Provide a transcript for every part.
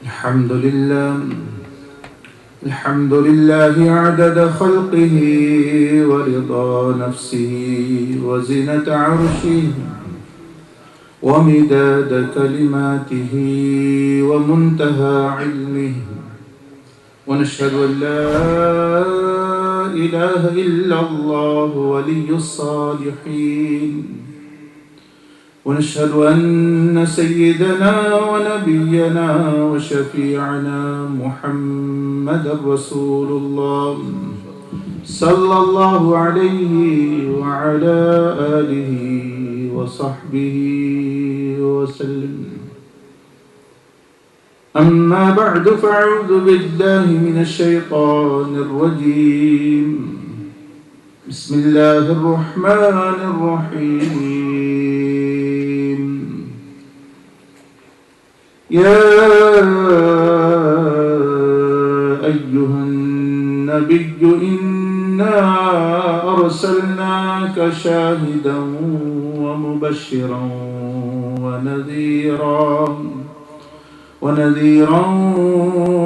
الحمد لله الحمد لله عدد خلقه ورضا نفسه وزنة عرشه ومداد كلماته ومنتهى علمه، ونشهد أن لا إله إلا الله ولي الصالحين، ونشهد أن سيدنا ونبينا وشفيعنا محمد رسول الله صلى الله عليه وعلى آله وصحبه وسلم. أما بعد، فأعوذ بالله من الشيطان الرجيم. بسم الله الرحمن الرحيم. يا أيها النبي إنا أرسلناك شاهدا ومبشرا ونذيرا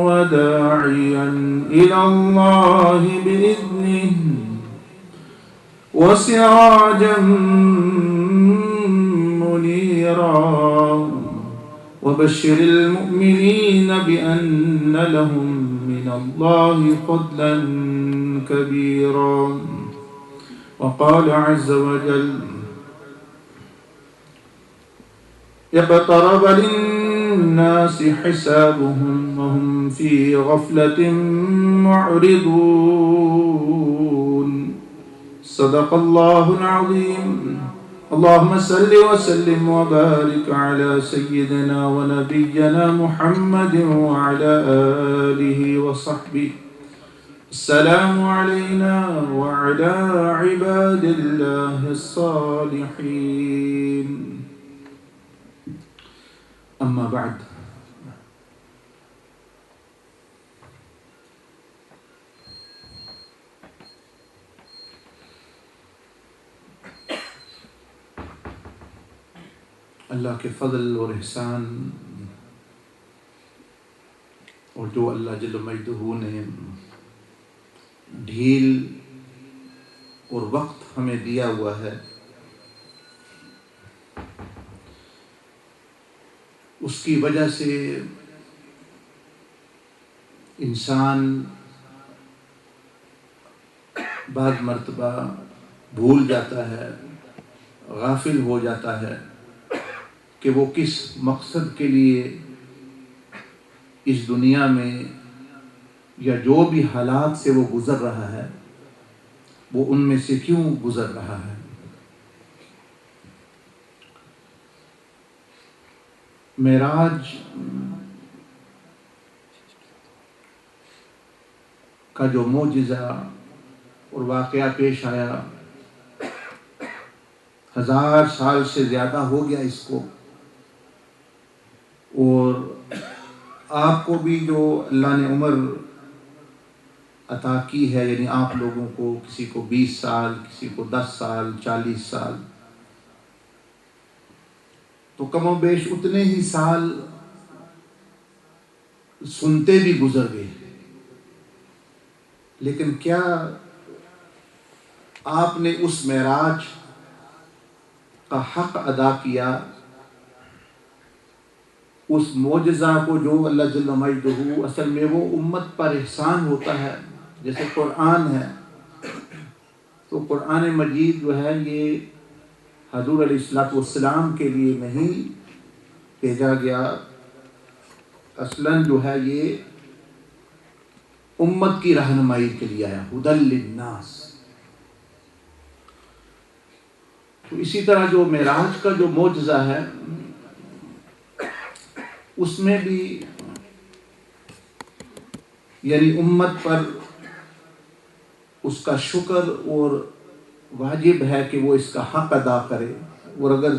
وداعيا إلى الله بإذنه وسراجا منيرا، وبشر المؤمنين بأن لهم من الله فضلا كبيرا. وقال عز وجل: اقترب للناس حسابهم وهم في غفلة معرضون. صدق الله العظيم. اللهم صل وسلم وبارك على سيدنا ونبينا محمد وعلى آله وصحبه. السلام علينا وعلى عباد الله الصالحين. أما بعد، اللہ کے فضل اور احسان، اور جو اللہ جل مجدہ نے ڈھیل اور وقت ہمیں دیا ہوا ہے، اس کی وجہ سے انسان بعض مرتبہ بھول جاتا ہے، غافل ہو جاتا ہے کہ وہ کس مقصد کے لیے اس دنیا میں یا جو بھی حالات سے وہ گزر رہا ہے وہ ان میں سے کیوں گزر رہا ہے۔ معراج کا جو معجزہ اور واقعہ پیش آیا، 1000 سال سے زیادہ ہو گیا اس کو، اور آپ کو بھی جو اللہ نے عمر عطا کی ہے، یعنی آپ لوگوں کو، کسی کو 20 سال، کسی کو 10 سال، 40 سال، تو کم و بیش اتنے ہی سال سنتے بھی گزر گئے، لیکن کیا آپ نے اس معراج کا حق ادا کیا؟ اس معجزہ کو جو اللہ جل مجدہ، اصل میں وہ امت پر احسان ہوتا ہے، جیسے قرآن ہے، تو قرآن مجید جو ہے یہ حضور علیہ السلام کے لیے نہیں بھیجا گیا، اصلاً جو ہے یہ امت کی رہنمائی کے لیے آیا، ھدی للناس۔ تو اسی طرح جو معراج کا جو معجزہ ہے، اس میں بھی یعنی امت پر اس کا شکر اور واجب ہے کہ وہ اس کا حق ادا کرے، اور اگر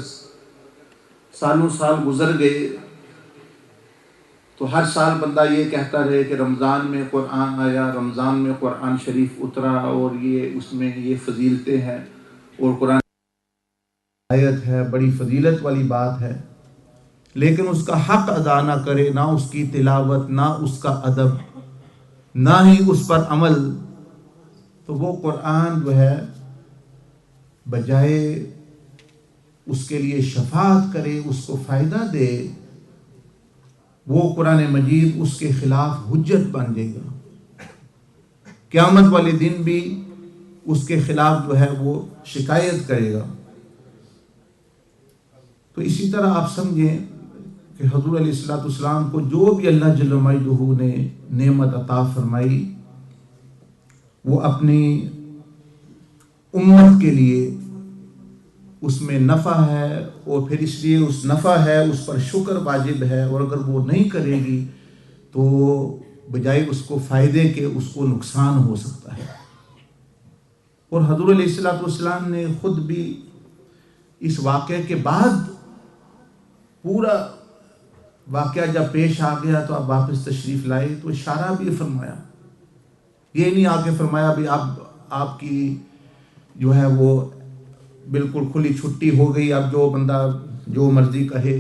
سالوں سال گزر گئے تو ہر سال بندہ یہ کہتا رہے کہ رمضان میں قرآن آیا، رمضان میں قرآن شریف اترا، اور یہ اس میں یہ فضیلتیں ہیں، اور قرآن آیت ہے، بڑی فضیلت والی بات ہے، لیکن اس کا حق ادا نہ کرے، نہ اس کی تلاوت، نہ اس کا ادب، نہ ہی اس پر عمل، تو وہ قرآن جو ہے بجائے اس کے لیے شفاعت کرے، اس کو فائدہ دے، وہ قرآن مجید اس کے خلاف حجت بن جائے گا، قیامت والے دن بھی اس کے خلاف جو ہے وہ شکایت کرے گا۔ تو اسی طرح آپ سمجھیں کہ حضور علیہ السلام کو جو بھی اللہ جل مجدہ نے نعمت عطا فرمائی، وہ اپنی امت کے لیے اس میں نفع ہے، اور پھر اس لیے اس نفع ہے، اس پر شکر واجب ہے، اور اگر وہ نہیں کرے گی تو بجائے اس کو فائدے کے اس کو نقصان ہو سکتا ہے۔ اور حضور علیہ السلام نے خود بھی اس واقعے کے بعد پورا واقعہ جب پیش آ گیا تو آپ واپس تشریف لائے تو اشارہ بھی فرمایا، یہ نہیں آ کے فرمایا بھی آپ کی جو ہے وہ بالکل کھلی چھٹی ہو گئی، اب جو بندہ جو مرضی کہے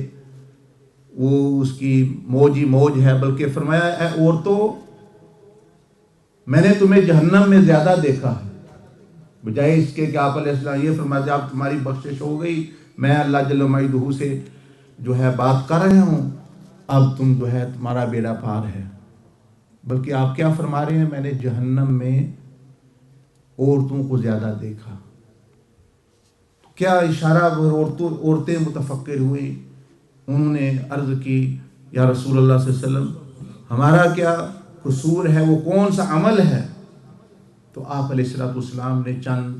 وہ اس کی موج ہی موج ہے، بلکہ فرمایا اے عورتوں، میں نے تمہیں جہنم میں زیادہ دیکھا ہے، بجائے اس کے کہ آپ علیہ السلام یہ فرماتے اب تمہاری بخشش ہو گئی، میں اللہ جل مجدہ سے جو ہے بات کر رہے ہوں، اب تم جو ہے تمہارا بیڑا پار ہے، بلکہ آپ کیا فرما رہے ہیں، میں نے جہنم میں عورتوں کو زیادہ دیکھا۔ کیا اشارہ، عورتیں متفکر ہوئی، انہوں نے عرض کی یا رسول اللہ صلی اللہ علیہ وسلم ہمارا کیا قصور ہے، وہ کون سا عمل ہے؟ تو آپ علیہ السلام نے چند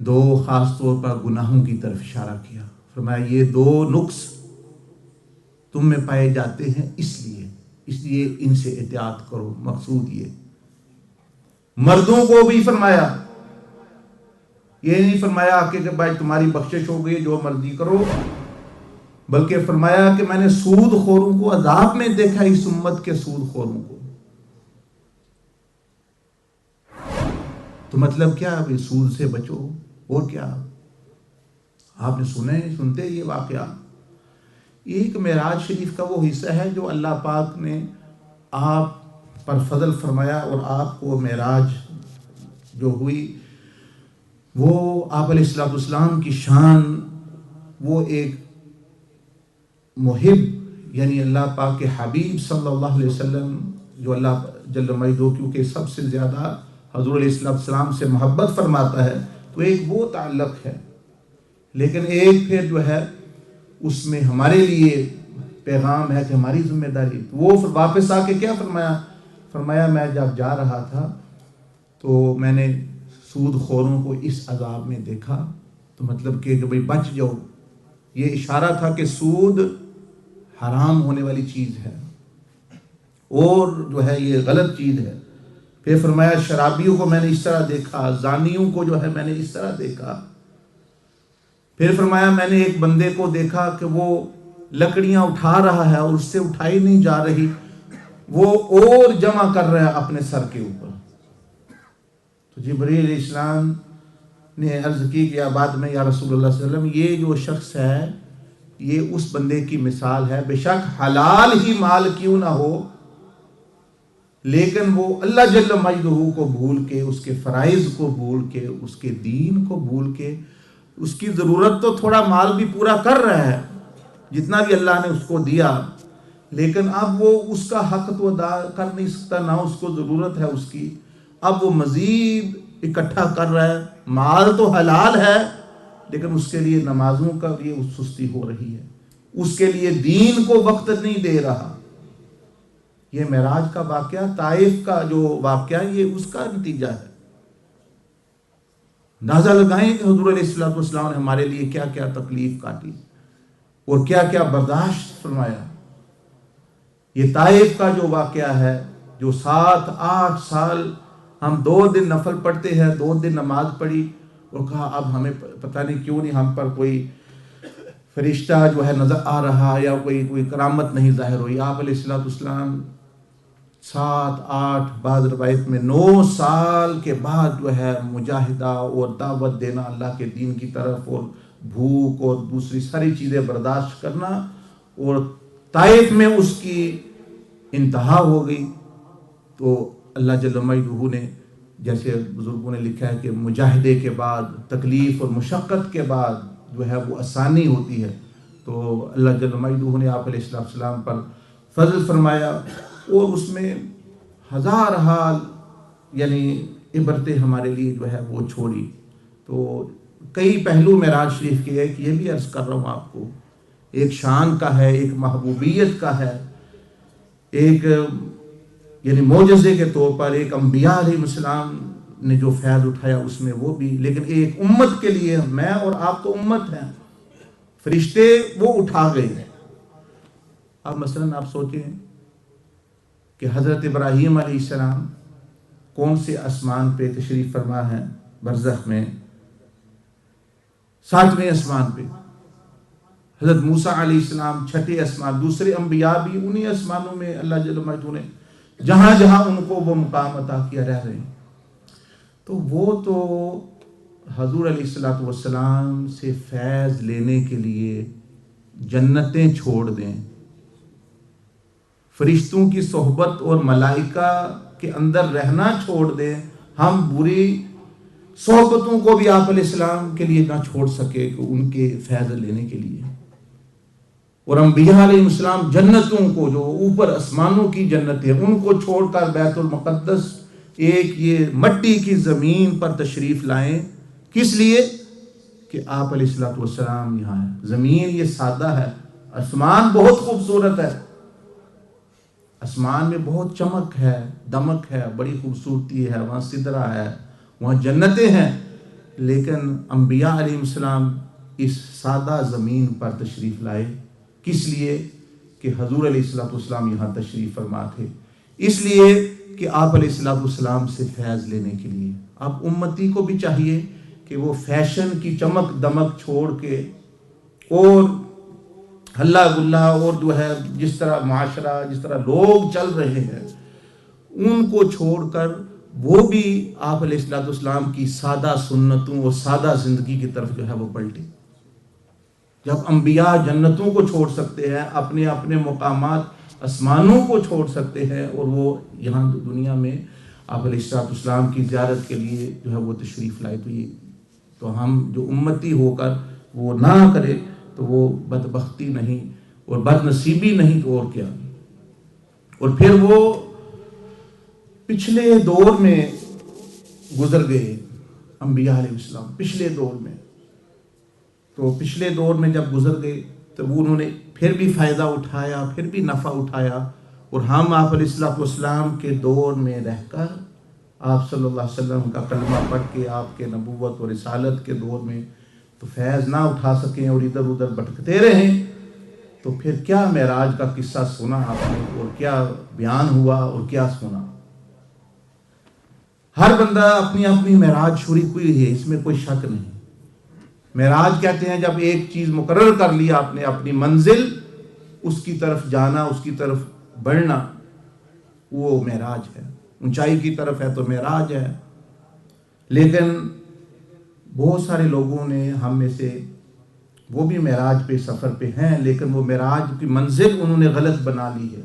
دو خاص طور پر گناہوں کی طرف اشارہ کیا، فرمایا یہ دو نقص تم میں پائے جاتے ہیں، اس لیے ان سے احتیاط کرو۔ مقصود یہ مردوں کو بھی فرمایا، یہ نہیں فرمایا کہ بھائی تمہاری بخشش ہو گئی جو مرضی کرو، بلکہ فرمایا کہ میں نے سود خوروں کو عذاب میں دیکھا، اس امت کے سود خوروں کو۔ تو مطلب کیا، ابھی سود سے بچو، اور کیا؟ آپ نے سنتے یہ واقعہ، ایک معراج شریف کا وہ حصہ ہے جو اللہ پاک نے آپ پر فضل فرمایا، اور آپ کو معراج جو ہوئی وہ آپ علیہ السلام کی شان، وہ ایک محب یعنی اللہ پاک کے حبیب صلی اللہ علیہ وسلم جو اللہ جل مجدہ کیونکہ سب سے زیادہ حضور علیہ السلام سے محبت فرماتا ہے، تو ایک وہ تعلق ہے، لیکن ایک پھر جو ہے اس میں ہمارے لیے پیغام ہے کہ ہماری ذمہ داری۔ وہ واپس آ کے کیا فرمایا میں جب جا رہا تھا تو میں نے سود خوروں کو اس عذاب میں دیکھا، تو مطلب کہ بھئی بچ جاؤ، یہ اشارہ تھا کہ سود حرام ہونے والی چیز ہے، اور جو ہے یہ غلط چیز ہے۔ پھر فرمایا شرابیوں کو میں نے اس طرح دیکھا، زانیوں کو جو ہے میں نے اس طرح دیکھا۔ پھر فرمایا میں نے ایک بندے کو دیکھا کہ وہ لکڑیاں اٹھا رہا ہے اور اس سے اٹھائی نہیں جا رہی، وہ اور جمع کر رہا ہے اپنے سر کے اوپر۔ تو جبرائیل علیہ السلام نے عرض کی کہ بعد میں یا رسول اللہ صلی اللہ علیہ وسلم یہ جو شخص ہے یہ اس بندے کی مثال ہے، بے شک حلال ہی مال کیوں نہ ہو لیکن وہ اللہ جل مجدہ کو بھول کے، اس کے فرائض کو بھول کے، اس کے دین کو بھول کے، اس کی ضرورت تو تھوڑا مال بھی پورا کر رہا ہے جتنا بھی اللہ نے اس کو دیا، لیکن اب وہ اس کا حق تو ادا کر نہیں سکتا، نہ اس کو ضرورت ہے اس کی، اب وہ مزید اکٹھا کر رہا ہے، مال تو حلال ہے لیکن اس کے لیے نمازوں کا بھی سستی ہو رہی ہے، اس کے لیے دین کو وقت نہیں دے رہا۔ یہ معراج کا واقعہ، طائف کا جو واقعہ، یہ اس کا نتیجہ ہے۔ اندازہ لگائیں کہ حضور علیہ السلام نے ہمارے لیے کیا کیا تکلیف کاٹی اور کیا کیا برداشت فرمایا۔ یہ طائف کا جو واقعہ ہے، جو 7-8 سال ہم 2 دن نفل پڑھتے ہیں، 2 دن نماز پڑھی اور کہا اب ہمیں پتہ نہیں کیوں نہیں ہم پر کوئی فرشتہ جو ہے نظر آ رہا یا کوئی کرامت نہیں ظاہر ہوئی۔ آپ علیہ السلام 7-8 بعض روایت میں 9 سال کے بعد جو ہے مجاہدہ اور دعوت دینا اللہ کے دین کی طرف، اور بھوک اور دوسری ساری چیزیں برداشت کرنا، اور طائف میں اس کی انتہا ہو گئی. تو اللہ جل مجدہ نے، جیسے بزرگوں نے لکھا ہے کہ مجاہدے کے بعد، تکلیف اور مشقت کے بعد جو ہے وہ آسانی ہوتی ہے. تو اللہ جل مجدہ نے آپ علیہ السلام پر فضل فرمایا اور اس میں ہزار حال یعنی عبرتیں ہمارے لیے جو ہے وہ چھوڑی. تو کئی پہلو معراج شریف کے ایک یہ بھی عرض کر رہا ہوں آپ کو، ایک شان کا ہے، ایک محبوبیت کا ہے، ایک یعنی معجزے کے طور پر ایک انبیاء علیہ السلام نے جو فیض اٹھایا اس میں وہ بھی، لیکن ایک امت کے لیے، میں اور آپ تو امت ہیں، فرشتے وہ اٹھا گئے ہیں. اب مثلا آپ سوچیں کہ حضرت ابراہیم علیہ السلام کون سے آسمان پہ تشریف فرما ہے؟ برزخ میں 7ویں آسمان پہ. حضرت موسیٰ علیہ السلام 6ٹھے آسمان. دوسرے انبیاء بھی انہی آسمانوں میں اللہ جل مجدہ نے جہاں جہاں ان کو وہ مقام عطا کیا رہ رہے ہیں. تو وہ تو حضور علیہ السلام سے فیض لینے کے لیے جنتیں چھوڑ دیں، فرشتوں کی صحبت اور ملائکہ کے اندر رہنا چھوڑ دیں، ہم بری صحبتوں کو بھی آپ علیہ السلام کے لیے نہ چھوڑ سکے کہ ان کے فیض لینے کے لیے. اور انبیاء علیہ السلام جنتوں کو، جو اوپر آسمانوں کی جنتیں، ان کو چھوڑ کر بیت المقدس ایک یہ مٹی کی زمین پر تشریف لائیں. کس لیے؟ کہ آپ علیہ السلام یہاں ہیں. زمین یہ سادہ ہے، آسمان بہت خوبصورت ہے، آسمان میں بہت چمک ہے، دمک ہے، بڑی خوبصورتی ہے، وہاں سدرہ ہے، وہاں جنتیں ہیں. لیکن انبیاء علیہ السلام اس سادہ زمین پر تشریف لائے. کس لیے؟ کہ حضور علیہ السلام یہاں تشریف فرما تھے. اس لیے کہ آپ علیہ السلام سے فیض لینے کے لیے. اب امتی کو بھی چاہیے کہ وہ فیشن کی چمک دمک چھوڑ کے اور ہلا گلا اور جو ہے جس طرح معاشرہ، جس طرح لوگ چل رہے ہیں، ان کو چھوڑ کر وہ بھی آپ علیہ السلام کی سادہ سنتوں اور سادہ زندگی کی طرف جو ہے وہ پلٹے. جب انبیاء جنتوں کو چھوڑ سکتے ہیں، اپنے اپنے مقامات آسمانوں کو چھوڑ سکتے ہیں، اور وہ یہاں دنیا میں آپ علیہ السلام کی زیارت کے لیے جو ہے وہ تشریف لائے، تو ہم جو امتی ہو کر وہ نہ کرے تو وہ بدبختی نہیں اور بد نصیبی نہیں تو اور کیا. اور پھر وہ پچھلے دور میں گزر گئے انبیاء علیہ السلام، پچھلے دور میں. تو پچھلے دور میں جب گزر گئے تو وہ انہوں نے پھر بھی فائدہ اٹھایا، پھر بھی نفع اٹھایا. اور ہم آپ علیہ السلام کے دور میں رہ کر، آپ صلی اللہ علیہ وسلم کا کلمہ پڑھ کے آپ کے نبوت اور رسالت کے دور میں تو فیض نہ اٹھا سکیں اور ادھر ادھر بھٹکتے رہیں، تو پھر کیا معراج کا قصہ سنا آپ نے، اور کیا بیان ہوا اور کیا سنا. ہر بندہ اپنی اپنی معراج شروع ہوئی ہے، اس میں کوئی شک نہیں. معراج کہتے ہیں جب ایک چیز مقرر کر لیا آپ نے، اپنی منزل، اس کی طرف جانا، اس کی طرف بڑھنا، وہ معراج ہے. اونچائی کی طرف ہے تو معراج ہے. لیکن بہت سارے لوگوں نے، ہم میں سے وہ بھی معراج پہ سفر پہ ہیں، لیکن وہ معراج کی منزل انہوں نے غلط بنا لی ہے.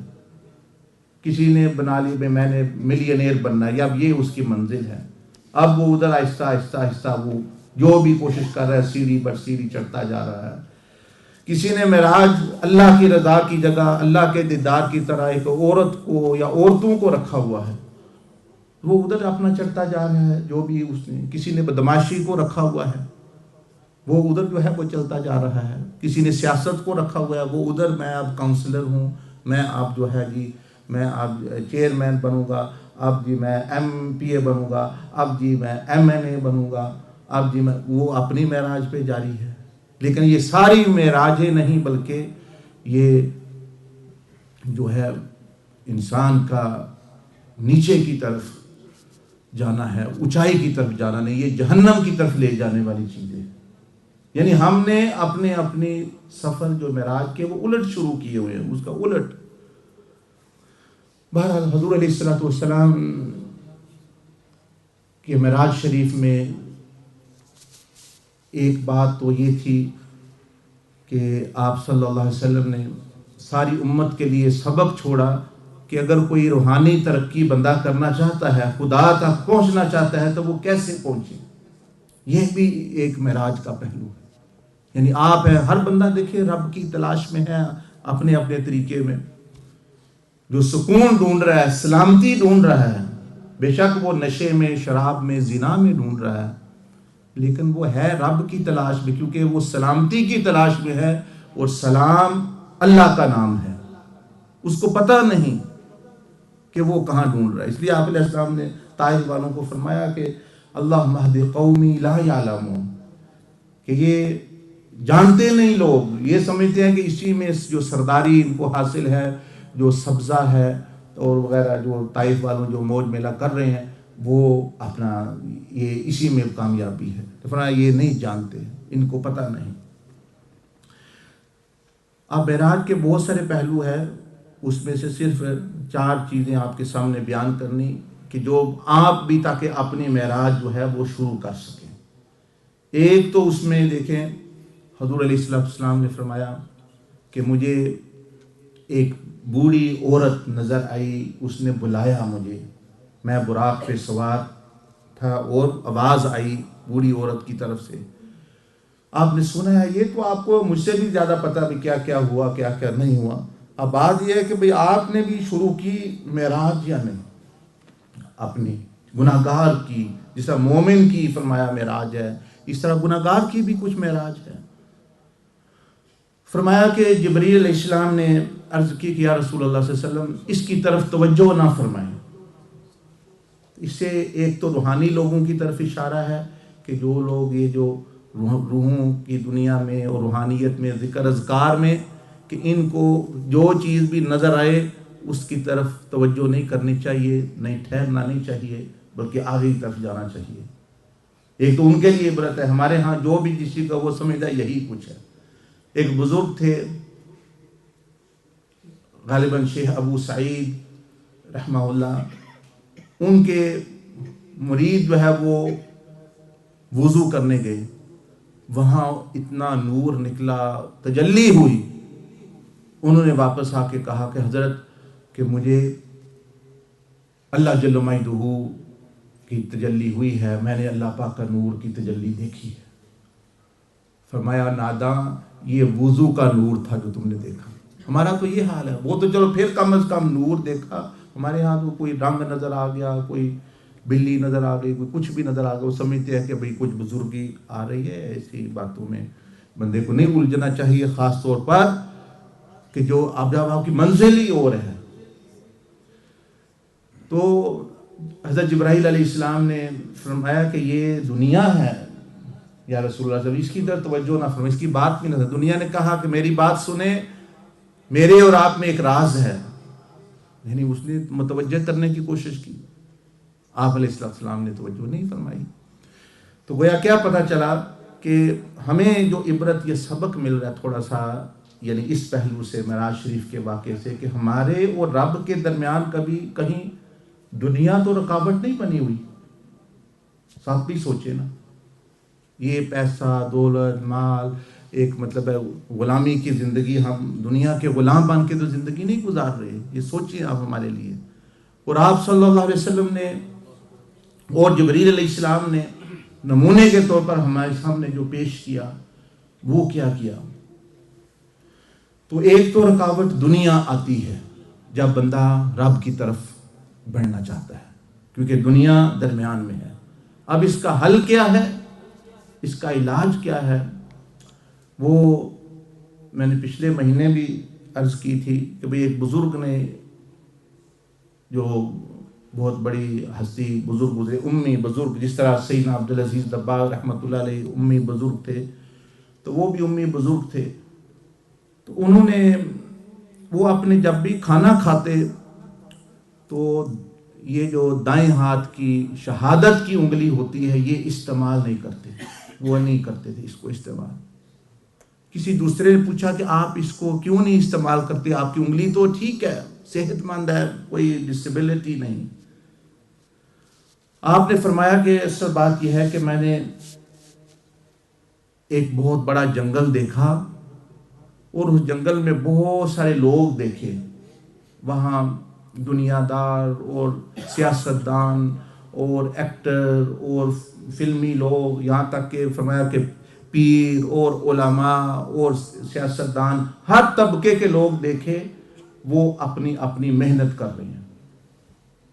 کسی نے بنا لی میں نے ملینئر بننا ہے، اب یہ اس کی منزل ہے. اب وہ ادھر آہستہ آہستہ آہستہ وہ جو بھی کوشش کر رہا ہے سیڑھی بر سیڑھی چڑھتا جا رہا ہے. کسی نے معراج اللہ کی رضا کی جگہ اللہ کے دیدار کی طرح ایک عورت کو یا عورتوں کو رکھا ہوا ہے، وہ ادھر اپنا چڑھتا جا رہا ہے. جو بھی اس نے، کسی نے بدماشی کو رکھا ہوا ہے، وہ ادھر جو ہے وہ چلتا جا رہا ہے. کسی نے سیاست کو رکھا ہوا ہے، وہ ادھر میں اب کاؤنسلر ہوں، میں اب جو ہے جی میں اب چیئرمین بنوں گا، اب جی میں ایم پی اے بنوں گا، اب جی میں ایم این اے بنوں گا، اب جی میں، وہ اپنی معراج پہ جاری ہے. لیکن یہ ساری معراجیں نہیں، بلکہ یہ جو ہے انسان کا نیچے کی طرف جانا ہے، اونچائی کی طرف جانا نہیں، یہ جہنم کی طرف لے جانے والی چیزیں. یعنی ہم نے اپنے اپنے سفر جو معراج کے وہ الٹ شروع کیے ہوئے ہیں، اس کا الٹ. بہرحال حضور علیہ السلام کے معراج شریف میں ایک بات تو یہ تھی کہ آپ صلی اللہ علیہ وسلم نے ساری امت کے لیے سبق چھوڑا کہ اگر کوئی روحانی ترقی بندہ کرنا چاہتا ہے، خدا تک پہنچنا چاہتا ہے، تو وہ کیسے پہنچے۔ یہ بھی ایک معراج کا پہلو ہے۔ یعنی آپ ہے، ہر بندہ دیکھیں رب کی تلاش میں ہے اپنے اپنے طریقے میں، جو سکون ڈھونڈ رہا ہے، سلامتی ڈھونڈ رہا ہے، بے شک وہ نشے میں، شراب میں، زنا میں ڈھونڈ رہا ہے، لیکن وہ ہے رب کی تلاش میں، کیونکہ وہ سلامتی کی تلاش میں ہے، اور سلام اللہ کا نام ہے، اس کو پتہ نہیں کہ وہ کہاں ڈھونڈ رہا ہے۔ اس لیے آپ علیہ السلام نے طائف والوں کو فرمایا کہ اللہم اہد قومی لا یعلمون، کہ یہ جانتے نہیں، لوگ یہ سمجھتے ہیں کہ اسی میں جو سرداری ان کو حاصل ہے، جو سبزہ ہے اور وغیرہ، جو طائف والوں جو موج میلہ کر رہے ہیں، وہ اپنا یہ اسی میں کامیابی ہے۔ تو فرمایا یہ نہیں جانتے، ان کو پتہ نہیں۔ اب معراج کے بہت سارے پہلو ہیں، اس میں سے صرف 4 چیزیں آپ کے سامنے بیان کرنی کہ جو آپ بھی تاکہ اپنی معراج جو ہے وہ شروع کر سکیں۔ ایک تو اس میں دیکھیں حضور علیہ السلام نے فرمایا کہ مجھے ایک بوڑھی عورت نظر آئی، اس نے بلایا مجھے، میں براق پہ سوار تھا اور آواز آئی بوڑھی عورت کی طرف سے، آپ نے سنا ہے۔ یہ تو آپ کو مجھ سے بھی زیادہ پتہ بھی کیا کیا ہوا، کیا کیا نہیں ہوا۔ اب بات یہ ہے کہ بھئی آپ نے بھی شروع کی معراج یا نہیں؟ اپنی گناہگار کی، جس طرح مومن کی فرمایا معراج ہے، اس طرح گناہگار کی بھی کچھ معراج ہے۔ فرمایا کہ جبریل علیہ السلام نے عرض کی کہ یا رسول اللہ صلی اللہ علیہ وسلم اس کی طرف توجہ نہ فرمائیں۔ اس سے ایک تو روحانی لوگوں کی طرف اشارہ ہے کہ جو لوگ یہ جو روحوں کی دنیا میں اور روحانیت میں، ذکر اذکار میں، کہ ان کو جو چیز بھی نظر آئے اس کی طرف توجہ نہیں کرنی چاہیے، نہیں ٹھہرنا نہیں چاہیے، بلکہ آگے کی طرف جانا چاہیے۔ ایک تو ان کے لیے عبرت ہے، ہمارے ہاں جو بھی کسی کا وہ سمجھتا ہے یہی کچھ ہے۔ ایک بزرگ تھے غالباً شیخ ابو سعید رحمہ اللہ، ان کے مرید جو ہے وہ وضو کرنے گئے، وہاں اتنا نور نکلا، تجلی ہوئی، انہوں نے واپس آ کے کہا کہ حضرت کہ مجھے اللہ جل مجدہ کی تجلی ہوئی ہے، میں نے اللہ پاک کا نور کی تجلی دیکھی ہے۔ فرمایا ناداں، یہ وضو کا نور تھا جو تم نے دیکھا، ہمارا تو یہ حال ہے۔ وہ تو چلو پھر کم از کم نور دیکھا، ہمارے ہاں تو کوئی رنگ نظر آ گیا، کوئی بلی نظر آ گئی، کوئی کچھ بھی نظر آ گیا، وہ سمجھتے ہیں کہ بھئی کچھ بزرگی آ رہی ہے۔ ایسی باتوں میں بندے کو نہیں الجھنا چاہیے، خاص طور پر کہ جو اب جب آپ کی منزل ہی اور ہے۔ تو حضرت جبرائیل علیہ السلام نے فرمایا کہ یہ دنیا ہے یا رسول اللہ صلی اللہ علیہ وسلم، اس کی طرف توجہ نہ فرمائیں، اس کی بات بھی نہ سنیں۔ دنیا نے کہا کہ میری بات سنیں، میرے اور آپ میں ایک راز ہے، یعنی اس نے متوجہ کرنے کی کوشش کی، آپ علیہ السلام نے توجہ نہیں فرمائی۔ تو گویا کیا پتہ چلا کہ ہمیں جو عبرت یہ سبق مل رہا ہے تھوڑا سا، یعنی اس پہلو سے، معراج شریف کے واقعے سے، کہ ہمارے اور رب کے درمیان کبھی کہیں دنیا تو رکاوٹ نہیں بنی ہوئی۔ ساتھ بھی سوچے نا، یہ پیسہ، دولت، مال، ایک مطلب ہے غلامی کی زندگی، ہم دنیا کے غلام بن کے تو زندگی نہیں گزار رہے، یہ سوچیں آپ ہمارے لیے۔ اور آپ صلی اللہ علیہ وسلم نے اور جبریل علیہ السلام نے نمونے کے طور پر ہمارے سامنے جو پیش کیا، وہ کیا کیا۔ تو ایک تو رکاوٹ دنیا آتی ہے جب بندہ رب کی طرف بڑھنا چاہتا ہے، کیونکہ دنیا درمیان میں ہے۔ اب اس کا حل کیا ہے، اس کا علاج کیا ہے، وہ میں نے پچھلے مہینے بھی عرض کی تھی کہ بھئی ایک بزرگ نے، جو بہت بڑی ہستی بزرگ گزرے، امی بزرگ، جس طرح سیدنا عبدالعزیز دباغ رحمۃ اللہ علیہ امی بزرگ تھے، تو وہ بھی امی بزرگ تھے۔ تو انہوں نے، وہ اپنے جب بھی کھانا کھاتے تو یہ جو دائیں ہاتھ کی شہادت کی انگلی ہوتی ہے یہ استعمال نہیں کرتے، وہ نہیں کرتے تھے اس کو استعمال۔ کسی دوسرے نے پوچھا کہ آپ اس کو کیوں نہیں استعمال کرتے، آپ کی انگلی تو ٹھیک ہے، صحت مند ہے، کوئی ڈسیبلٹی نہیں۔ آپ نے فرمایا کہ اصل بات یہ ہے کہ میں نے ایک بہت بڑا جنگل دیکھا اور اس جنگل میں بہت سارے لوگ دیکھے، وہاں دنیا دار اور سیاستدان اور ایکٹر اور فلمی لوگ، یہاں تک کہ فرمایا کہ پیر اور علماء اور سیاستدان، ہر طبقے کے لوگ دیکھے، وہ اپنی اپنی محنت کر رہے ہیں۔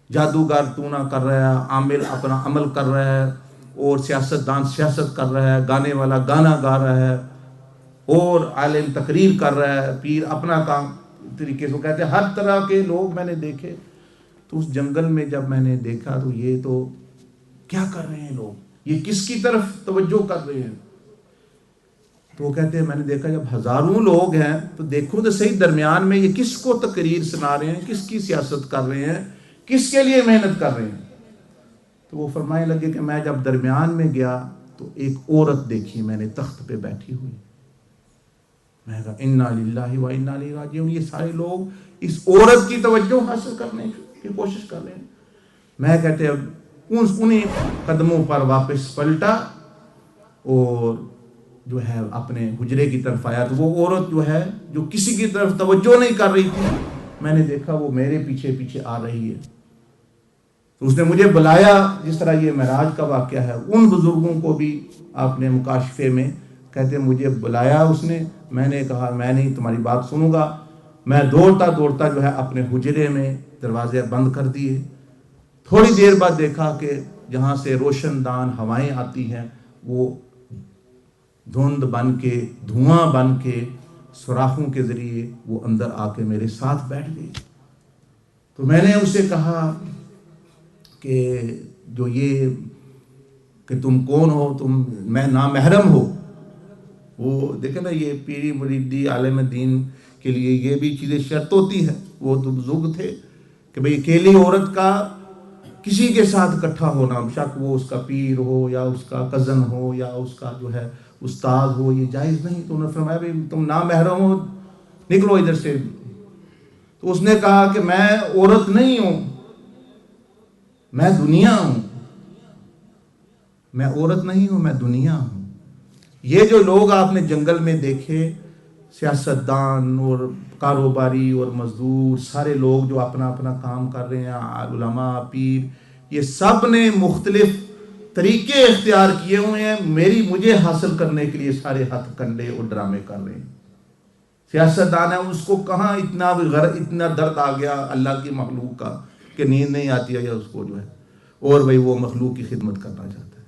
جادوگر ٹونا کر رہا ہے، عامل اپنا عمل کر رہا ہے، اور سیاستدان سیاست کر رہا ہے، گانے والا گانا گا رہا ہے، اور عالم تقریر کر رہا ہے، پیر اپنا کام طریقے سے کہتے ہیں۔ ہر طرح کے لوگ میں نے دیکھے۔ تو اس جنگل میں جب میں نے دیکھا تو یہ تو کیا کر رہے ہیں لوگ، یہ کس کی طرف توجہ کر رہے ہیں؟ تو وہ کہتے ہیں میں نے دیکھا جب ہزاروں لوگ ہیں تو دیکھو تو صحیح درمیان میں یہ کس کو تقریر سنا رہے ہیں، کس کی سیاست کر رہے ہیں، کس کے لیے محنت کر رہے ہیں۔ تو وہ فرمانے لگے کہ میں جب درمیان میں گیا تو ایک عورت دیکھی میں نے تخت پہ بیٹھی ہوئی۔ میں کہا انا للہ و انا الیہ راجعون، یہ سارے لوگ اس عورت کی توجہ حاصل کرنے کی کوشش کر رہے ہیں۔ میں کہتے انہیں قدموں پر واپس پلٹا اور جو ہے اپنے حجرے کی طرف آیا، تو وہ عورت جو ہے جو کسی کی طرف توجہ نہیں کر رہی تھی، میں نے دیکھا وہ میرے پیچھے پیچھے آ رہی ہے۔ تو اس نے مجھے بلایا، جس طرح یہ معراج کا واقعہ ہے، ان بزرگوں کو بھی آپ نے مکاشفے میں کہتے مجھے بلایا اس نے، میں نے کہا میں نہیں تمہاری بات سنوں گا۔ میں دوڑتا دوڑتا جو ہے اپنے حجرے میں دروازے بند کر دیے۔ تھوڑی دیر بعد دیکھا کہ جہاں سے روشن دان ہوائیں آتی ہیں وہ دھند بن کے، دھواں بن کے، سوراخوں کے ذریعے وہ اندر آ کے میرے ساتھ بیٹھ گئی۔ تو میں نے اسے کہا کہ جو یہ کہ تم کون ہو، تم میں نامحرم ہو۔ وہ دیکھیں نا، یہ پیری مریدی عالم دین کے لیے یہ بھی چیزیں شرط ہوتی ہے۔ وہ تو بزرگ تھے کہ بھئی اکیلی عورت کا کسی کے ساتھ اکٹھا ہونا، شک وہ اس کا پیر ہو یا اس کا کزن ہو یا اس کا جو ہے استاد ہو، یہ جائز نہیں۔ تو انہوں نے فرمایا بھئی تم نامحرم ہو، نکلو ادھر سے۔ تو اس نے کہا کہ میں عورت نہیں ہوں، میں دنیا ہوں، میں عورت نہیں ہوں، میں دنیا ہوں۔ یہ جو لوگ آپ نے جنگل میں دیکھے، سیاستدان اور کاروباری اور مزدور، سارے لوگ جو اپنا اپنا کام کر رہے ہیں، علماء، پیر، یہ سب نے مختلف طریقے اختیار کیے ہوئے ہیں مجھے حاصل کرنے کے لیے، سارے ہتھ کنڈے اور ڈرامے کر رہے ہیں۔ سیاستدان ہے، اس کو کہاں اتنا درد آ گیا اللہ کی مخلوق کا کہ نیند نہیں آتی ہے، یا اس کو جو ہے اور بھئی وہ مخلوق کی خدمت کرنا چاہتا ہے،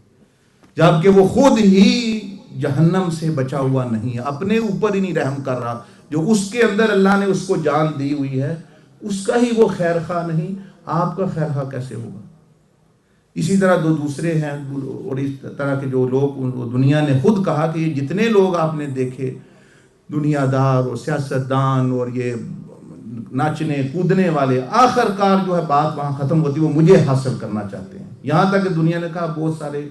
جبکہ وہ خود ہی جہنم سے بچا ہوا نہیں ہے، اپنے اوپر ہی نہیں رحم کر رہا۔ جو اس کے اندر اللہ نے اس کو جان دی ہوئی ہے، اس کا ہی وہ خیر خواہ نہیں، آپ کا خیر خواہ کیسے ہوگا؟ اسی طرح دو دوسرے ہیں، اور اس طرح کے جو لوگ دنیا نے خود کہا کہ یہ جتنے لوگ آپ نے دیکھے، دنیا دار اور سیاستدان اور یہ ناچنے کودنے والے، آخر کار جو ہے بات وہاں ختم ہوتی ہے، وہ مجھے حاصل کرنا چاہتے ہیں۔ یہاں تک کہ دنیا نے کہا بہت سارے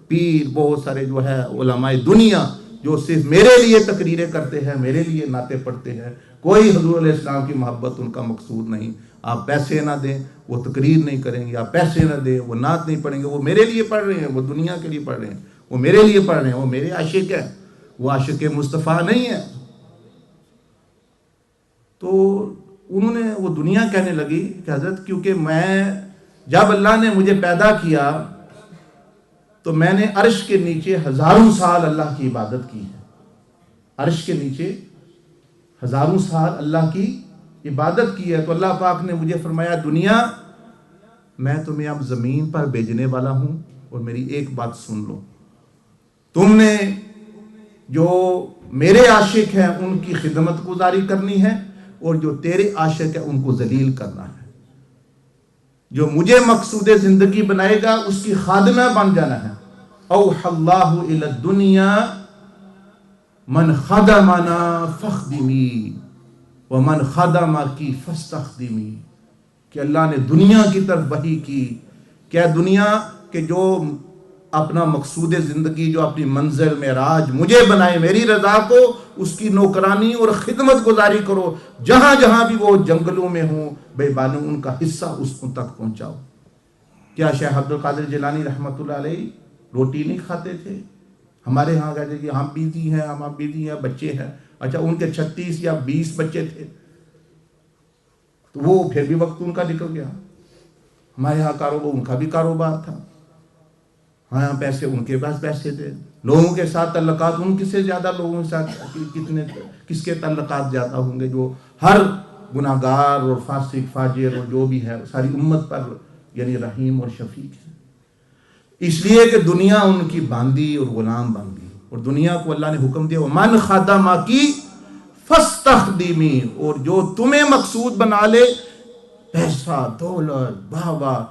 پیر، بہت سارے جو ہے علماء دنیا جو صرف میرے لیے تقریریں کرتے ہیں، میرے لیے نعتیں پڑھتے ہیں، کوئی حضور علیہ السلام کی محبت ان کا مقصود نہیں۔ آپ پیسے نہ دیں وہ تقریر نہیں کریں گے، آپ پیسے نہ دیں وہ نعت نہیں پڑھیں گے، وہ میرے لیے پڑھ رہے ہیں، وہ دنیا کے لیے پڑھ رہے ہیں، وہ میرے لیے پڑھ رہے ہیں، وہ میرے عاشق ہیں، وہ عاشق مصطفیٰ نہیں ہے۔ تو انہوں نے وہ دنیا کہنے لگی کہ حضرت کیونکہ جب اللہ نے مجھے پیدا کیا تو میں نے عرش کے نیچے ہزاروں سال اللہ کی عبادت کی ہے، عرش کے نیچے ہزاروں سال اللہ کی عبادت کی ہے۔ تو اللہ پاک نے مجھے فرمایا دنیا میں تمہیں اب زمین پر بھیجنے والا ہوں، اور میری ایک بات سن لو، تم نے جو میرے عاشق ہیں ان کی خدمت گزاری کرنی ہے، اور جو تیرے عاشق ہیں ان کو ذلیل کرنا ہے۔ جو مجھے مقصود زندگی بنائے گا اس کی خادمہ بن جانا ہے۔ اوحى اللہ الی الدنیا من خدمنا فخدمی ومن خدمک فاستخدمی، کہ اللہ نے دنیا کی طرف وحی کی کہ دنیا کہ جو اپنا مقصود زندگی، جو اپنی منزل معراج مجھے بنائے، میری رضا کو، اس کی نوکرانی اور خدمت گزاری کرو، جہاں جہاں بھی وہ جنگلوں میں ہوں بے بانو ان کا حصہ اس کو تک پہنچاؤ۔ کیا شیخ عبد القادر جیلانی رحمۃ اللہ علیہ روٹی نہیں کھاتے تھے؟ ہمارے ہاں کہتے کہ ہم بیزی ہیں، بچے ہیں، اچھا ان کے 36 یا 20 بچے تھے تو وہ پھر بھی وقت ان کا نکل گیا. ہمارے یہاں کاروبار، ان کا بھی کاروبار تھا، ہاں پیسے ان کے پاس پیسے تھے. لوگوں کے ساتھ تعلقات ان سے زیادہ، لوگوں کے ساتھ کس کے تعلقات زیادہ ہوں گے؟ جو ہر گناہ گار اور فاسق فاجر اور جو بھی ہے ساری امت پر یعنی رحیم اور شفیق ہے. اس لیے کہ دنیا ان کی باندھی اور غلام بن گئی، اور دنیا کو اللہ نے حکم دیا وَمَنْ خَدَمَكِ فَاسْتَخْدِمِي، اور جو تمہیں مقصود بنا لے، پیسہ دولت واہ،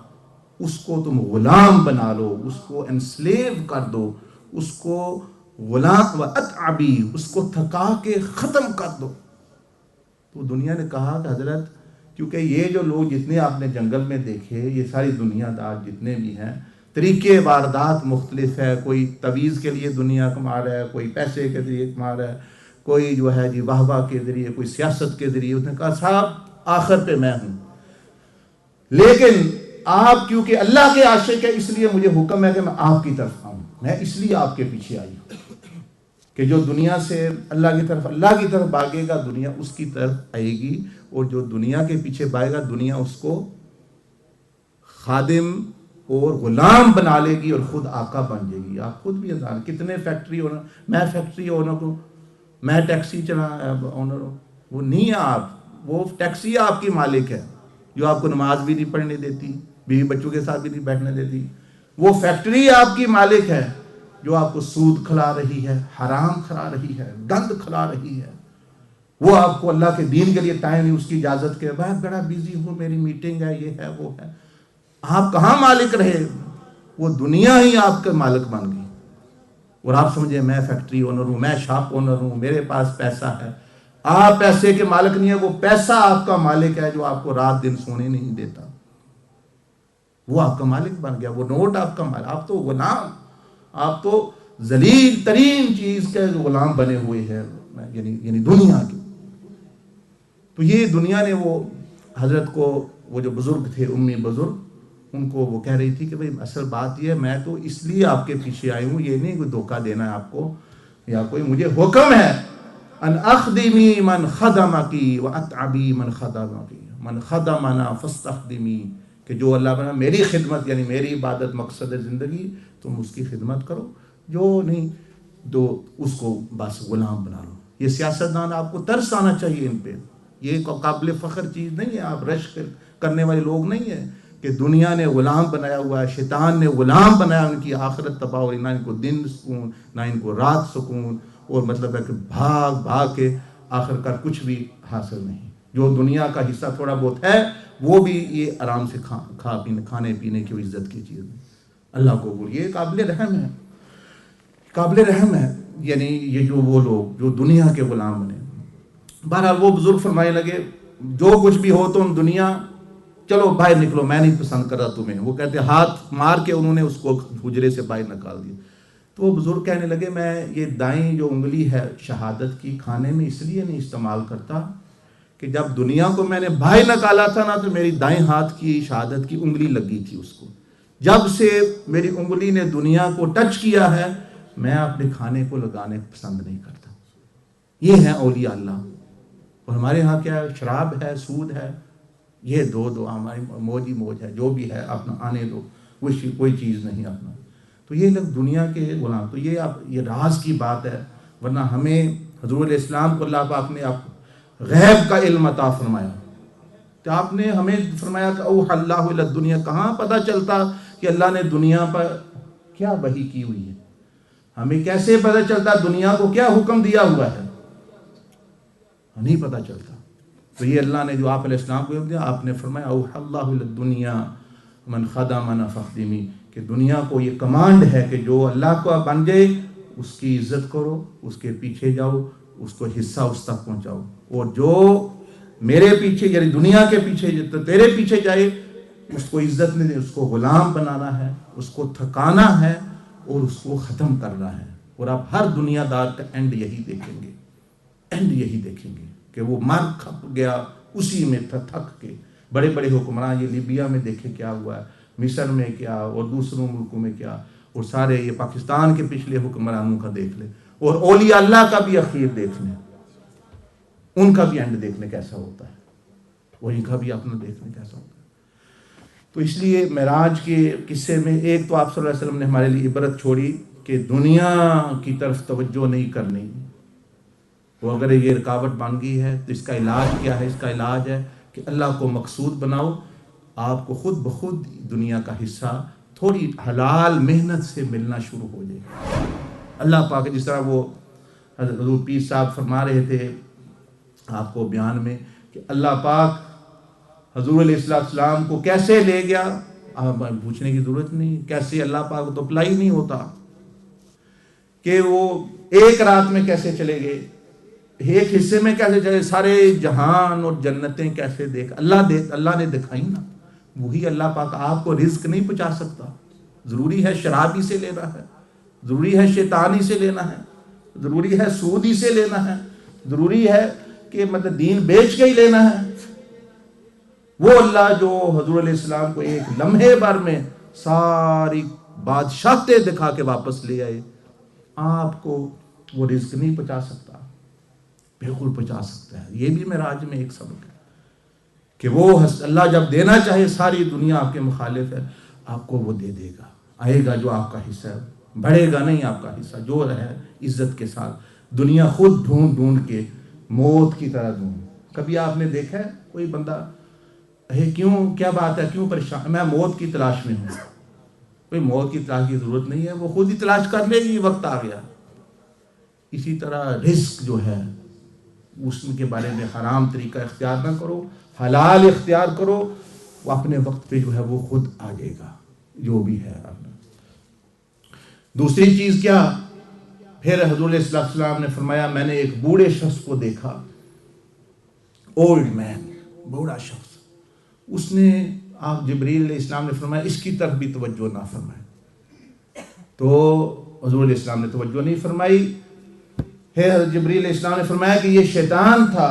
اس کو تم غلام بنا لو، اس کو انسلیو کر دو، اس کو غلام وَأَتْعَبِي، اس کو تھکا کے ختم کر دو. تو دنیا نے کہا کہ حضرت کیونکہ یہ جو لوگ جتنے آپ نے جنگل میں دیکھے، یہ ساری دنیا دار جتنے بھی ہیں، طریقے واردات مختلف ہے. کوئی تویز کے لیے دنیا کما رہا ہے، کوئی پیسے کے ذریعے کما رہا ہے، کوئی جو ہے جی واہ واہ کے ذریعے، کوئی سیاست کے ذریعے. اس نے کہا صاحب آخر پہ میں ہوں، لیکن آپ کیونکہ اللہ کے عاشق ہے اس لیے مجھے حکم ہے کہ میں آپ کی طرف آؤں. میں اس لیے آپ کے پیچھے آئی ہوں کہ جو دنیا سے اللہ کی طرف بھاگے گا دنیا اس کی طرف آئے گی، اور جو دنیا کے پیچھے بھاگے گا دنیا اس کو خادم اور غلام بنا لے گی اور خود آقا بن جائے گی. آپ خود بھی اندازہ کتنے فیکٹری اونر، میں فیکٹری اونر ہوں، میں ٹیکسی اونر ہوں، وہ نہیں ہے آپ. وہ ٹیکسی آپ کی مالک ہے جو آپ کو نماز بھی نہیں پڑھنے دیتی، بیوی بچوں کے ساتھ بھی نہیں بیٹھنے دیتی. وہ فیکٹری آپ کی مالک ہے جو آپ کو سود کھلا رہی ہے، حرام کھلا رہی ہے، گند کھلا رہی ہے. وہ آپ کو اللہ کے دین کے لیے ٹائم نہیں، اس کی اجازت کے بعد بڑا بیزی ہوں، میری میٹنگ ہے، یہ ہے وہ ہے. آپ کہاں مالک رہے؟ وہ دنیا ہی آپ کے مالک بن گئی، اور آپ سمجھے میں فیکٹری اونر ہوں، میں شاپ اونر ہوں، میرے پاس پیسہ ہے. آپ پیسے کے مالک نہیں ہے، وہ پیسہ آپ کا مالک ہے جو آپ کو رات دن سونے نہیں دیتا. وہ آپ کا مالک بن گیا، وہ نوٹ آپ کا مالک. آپ تو غلام، آپ تو ذلیل ترین چیز کے غلام بنے ہوئے ہیں، یعنی دنیا کی. تو یہ دنیا نے وہ حضرت کو، وہ جو بزرگ تھے امی بزرگ، ان کو وہ کہہ رہی تھی کہ بھئی اصل بات یہ ہے میں تو اس لیے آپ کے پیچھے آئی ہوں، یہ نہیں کوئی دھوکہ دینا ہے آپ کو، یا کوئی مجھے حکم ہے ان اخدمی من خدمکی واتعبی من خدمکی، من خدمنا فاستخدمی، کہ جو اللہ بنا میری خدمت یعنی میری عبادت مقصد زندگی، تم اس کی خدمت کرو، جو نہیں تو اس کو بس غلام بنا لو. یہ سیاستدان آپ کو ترس آنا چاہیے ان پہ، یہ قابل فخر چیز نہیں ہے. آپ رش کرنے والے لوگ نہیں ہیں کہ دنیا نے غلام بنایا ہوا ہے، شیطان نے غلام بنایا، ان کی آخرت تباہ ہو رہی، نہ ان کو دن سکون نہ ان کو رات سکون، اور مطلب ہے کہ بھاگ بھاگ کے آخر کار کچھ بھی حاصل نہیں. جو دنیا کا حصہ تھوڑا بہت ہے وہ بھی یہ آرام سے کھانے پینے کی عزت کی چیز. اللہ کو بول، یہ قابل رحم ہے، قابل رحم ہے. یعنی یہ جو وہ لوگ جو دنیا کے غلام بنے. بہرحال وہ بزرگ فرمانے لگے جو کچھ بھی ہو تم دنیا، چلو باہر نکلو، میں نہیں پسند کر رہا تمہیں. وہ کہتے ہاتھ مار کے انہوں نے اس کو حجرے سے باہر نکال دیا. تو وہ بزرگ کہنے لگے میں یہ دائیں جو انگلی ہے شہادت کی کھانے میں اس لیے نہیں استعمال کرتا کہ جب دنیا کو میں نے باہر نکالا تھا نا تو میری دائیں ہاتھ کی شہادت کی انگلی لگی تھی اس کو. جب سے میری انگلی نے دنیا کو ٹچ کیا ہے میں اپنے کھانے کو لگانے پسند نہیں کرتا. یہ ہے اولیاء اللہ. اور ہمارے ہاں کیا ہے، شراب ہے، سود ہے، یہ دو ہماری موج ہی موج ہے، جو بھی ہے اپنا آنے دو، کوئی چیز نہیں اپنا. تو یہ لوگ دنیا کے غلام. تو یہ راز کی بات ہے، ورنہ ہمیں حضور علیہ السلام کو اللہ پاک نے غیب کا علم عطا فرمایا. تو آپ نے ہمیں فرمایا کہ اوحی اللہ الی الدنیا، کہاں پتہ چلتا کہ اللہ نے دنیا پر کیا وحی کی ہوئی ہے؟ ہمیں کیسے پتہ چلتا دنیا کو کیا حکم دیا ہوا ہے؟ نہیں پتہ چلتا. تو یہ اللہ نے جو آپ علیہ السلام کو دیا، آپ نے فرمایا اوحی اللہ الی الدنیا من خدمنا فخدمی، کہ دنیا کو یہ کمانڈ ہے کہ جو اللہ کو بن جائے اس کی عزت کرو، اس کے پیچھے جاؤ، اس کو حصہ اس تک پہنچاؤ. اور جو میرے پیچھے یعنی دنیا کے پیچھے تیرے پیچھے جائے اس کو عزت نہیں، اس کو غلام بنانا ہے، اس کو تھکانا ہے اور اس کو ختم کرنا ہے. اور آپ ہر دنیا دار کا اینڈ یہی دیکھیں گے، اینڈ یہی دیکھیں گے کہ وہ مر کھپ گیا اسی میں تھک کے. بڑے بڑے حکمران، یہ لیبیا میں دیکھے کیا ہوا ہے، مصر میں کیا، اور دوسروں ملکوں میں کیا، اور سارے یہ پاکستان کے پچھلے حکمرانوں کا دیکھ لیں، اور اولیاء اللہ کا بھی اخیر دیکھ لیں. ان کا بھی اینڈ دیکھنے کیسا ہوتا ہے، اور ان کا بھی اپنا دیکھنے کیسا ہوتا ہے۔ تو اس لیے معراج کے قصے میں ایک تو آپ صلی اللہ علیہ وسلم نے ہمارے لیے عبرت چھوڑی کہ دنیا کی طرف توجہ نہیں کرنی، وہ اگر یہ رکاوٹ بن گئی ہے تو اس کا علاج کیا ہے؟ اس کا علاج ہے کہ اللہ کو مقصود بناؤ، آپ کو خود بخود دنیا کا حصہ تھوڑی حلال محنت سے ملنا شروع ہو جائے گا۔ اللہ پاک جس طرح وہ حضور پیر صاحب فرما رہے تھے آپ کو بیان میں کہ اللہ پاک حضور علیہ السلام کو کیسے لے گیا، آپ پوچھنے کی ضرورت نہیں، کیسے اللہ پاک کو تو اپلائی نہیں ہوتا کہ وہ ایک رات میں کیسے چلے گئے، ایک حصے میں کیسے چلے، سارے جہان اور جنتیں کیسے دیکھ اللہ نے دکھائی نا۔ وہی اللہ پاک آپ کو رزق نہیں پہنچا سکتا، ضروری ہے شرابی سے لینا ہے، ضروری ہے شیطانی سے لینا ہے، ضروری ہے سودی سے لینا ہے، ضروری ہے کہ مطلب دین بیچ کے ہی لینا ہے۔ وہ اللہ جو حضور علیہ السلام کو ایک لمحے بھر میں ساری بادشاہتیں دکھا کے واپس لے آئے، آپ کو وہ رزق نہیں پہنچا سکتا؟ بالکل پہنچا سکتا ہے۔ یہ بھی معراج میں ایک سبق ہے کہ وہ اللہ جب دینا چاہے، ساری دنیا آپ کے مخالف ہے، آپ کو وہ دے دے گا، آئے گا جو آپ کا حصہ ہے، بڑھے گا نہیں آپ کا حصہ جو ہے عزت کے ساتھ۔ دنیا خود ڈھونڈ ڈھونڈ کے موت کی طرح ڈھونڈ۔ کبھی آپ نے دیکھا ہے کوئی بندہ کیوں، کیا بات ہے، کیوں پریشان؟ میں موت کی تلاش میں ہوں۔ کوئی موت کی تلاش کی ضرورت نہیں ہے، وہ خود ہی تلاش کر لے گی، وقت آ گیا۔ اسی طرح رزق جو ہے اس کے بارے میں حرام طریقہ اختیار نہ کرو، حلال اختیار کرو، وہ اپنے وقت پہ جو ہے وہ خود آ جائے گا جو بھی ہے۔ دوسری چیز کیا؟ پھر حضور علیہ السلام نے فرمایا میں نے ایک بوڑھے شخص کو دیکھا، اولڈ مین، بوڑھا شخص، اس نے آپ جبریل علیہ السلام نے فرمایا اس کی طرف بھی توجہ نہ فرمائے، تو حضور علیہ السلام نے توجہ نہیں فرمائی۔ پھر جبریل علیہ السلام نے فرمایا کہ یہ شیطان تھا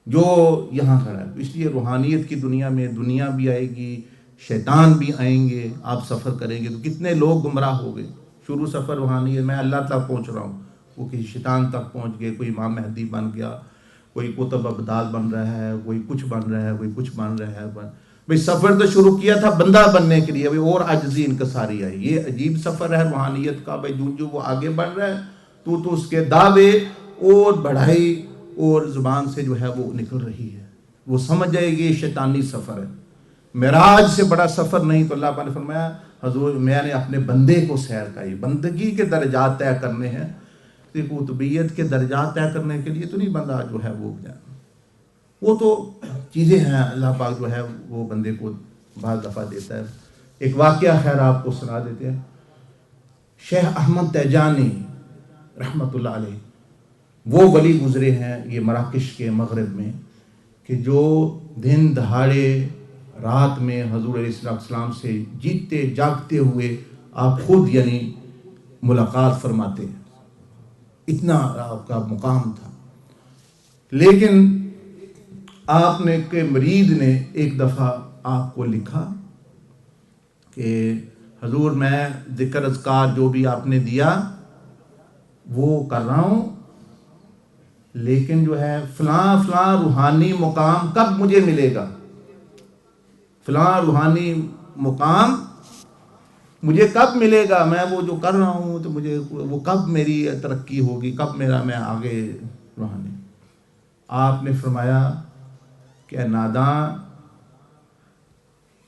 جو یہاں کھڑا ہے۔ اس لیے روحانیت کی دنیا میں دنیا بھی آئے گی، شیطان بھی آئیں گے، آپ سفر کریں گے تو کتنے لوگ گمراہ ہو گئے۔ شروع سفر روحانیت میں اللہ تک پہنچ رہا ہوں، وہ کسی شیطان تک پہنچ گئے، کوئی امام مہدی بن گیا، کوئی قطب ابدال بن رہا ہے، کوئی کچھ بن رہا ہے، کوئی کچھ بن رہا ہے۔ بھئی سفر تو شروع کیا تھا بندہ بننے کے لیے، اور عجزی انکساری آئی۔ یہ عجیب سفر ہے روحانیت کا۔ بھئی جو وہ آگے بڑھ رہا ہے تو اس کے دعوے اور بڑھائی اور زبان سے جو ہے وہ نکل رہی ہے، وہ سمجھ جائے گی شیطانی سفر ہے۔ معراج سے بڑا سفر نہیں۔ تو اللہ پاک نے فرمایا حضور میں نے اپنے بندے کو سیر کرائی، بندگی کے درجات طے کرنے ہیں، قطبیت کے درجات طے کرنے کے لیے تو نہیں بندہ جو ہے وہ تو چیزیں ہیں اللہ پاک جو ہے وہ بندے کو بعض دفعہ دیتا ہے۔ ایک واقعہ خیر آپ کو سنا دیتے ہیں۔ شیخ احمد تیجانی رحمۃ اللہ علیہ وہ ولی گزرے ہیں یہ مراکش کے مغرب میں، کہ جو دن دہاڑے رات میں حضور علیہ السلام سے جیتے جاگتے ہوئے آپ خود یعنی ملاقات فرماتے ہیں، اتنا آپ کا مقام تھا۔ لیکن آپ نے کہ مرید نے ایک دفعہ آپ کو لکھا کہ حضور میں ذکر اذکار جو بھی آپ نے دیا وہ کر رہا ہوں، لیکن جو ہے فلاں فلاں روحانی مقام کب مجھے ملے گا، فلاں روحانی مقام مجھے کب ملے گا، میں وہ جو کر رہا ہوں تو مجھے وہ کب میری ترقی ہوگی، کب میں آگے روحانی۔ آپ نے فرمایا کہ ناداں،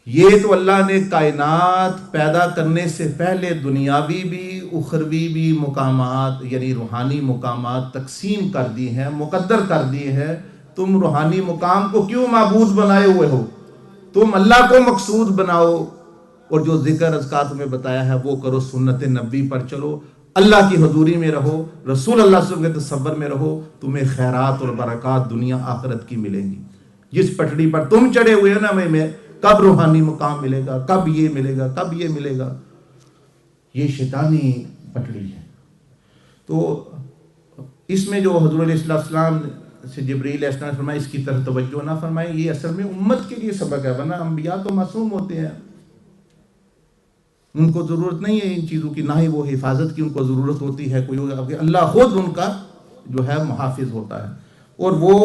یہ تو اللہ نے کائنات پیدا کرنے سے پہلے دنیاوی بھی اخروی بھی مقامات یعنی روحانی مقامات تقسیم کر دی ہیں، مقدر کر دی ہے۔ تم روحانی مقام کو کیوں معبود بنائے ہوئے ہو؟ تم اللہ کو مقصود بناؤ، اور جو ذکر اذکار تمہیں بتایا ہے وہ کرو، سنت نبی پر چلو، اللہ کی حضوری میں رہو، رسول اللہ صلی اللہ علیہ وسلم کے تصور میں رہو، تمہیں خیرات اور برکات دنیا آخرت کی ملیں گی۔ جس پٹڑی پر تم چڑھے ہوئے نا میں کب روحانی مقام ملے گا، کب یہ ملے گا، کب یہ ملے گا، یہ شیطانی پٹڑی ہے۔ تو اس میں جو حضور علیہ السلام سے جبریل علیہ السلام نے فرمایا اس کی طرف توجہ نہ فرمائیں، یہ اصل میں امت کے لیے سبق ہے، ورنہ انبیاء تو معصوم ہوتے ہیں، ان کو ضرورت نہیں ہے ان چیزوں کی، نہ ہی وہ حفاظت کی ان کو ضرورت ہوتی ہے کوئی، اللہ خود ان کا جو ہے محافظ ہوتا ہے اور وہ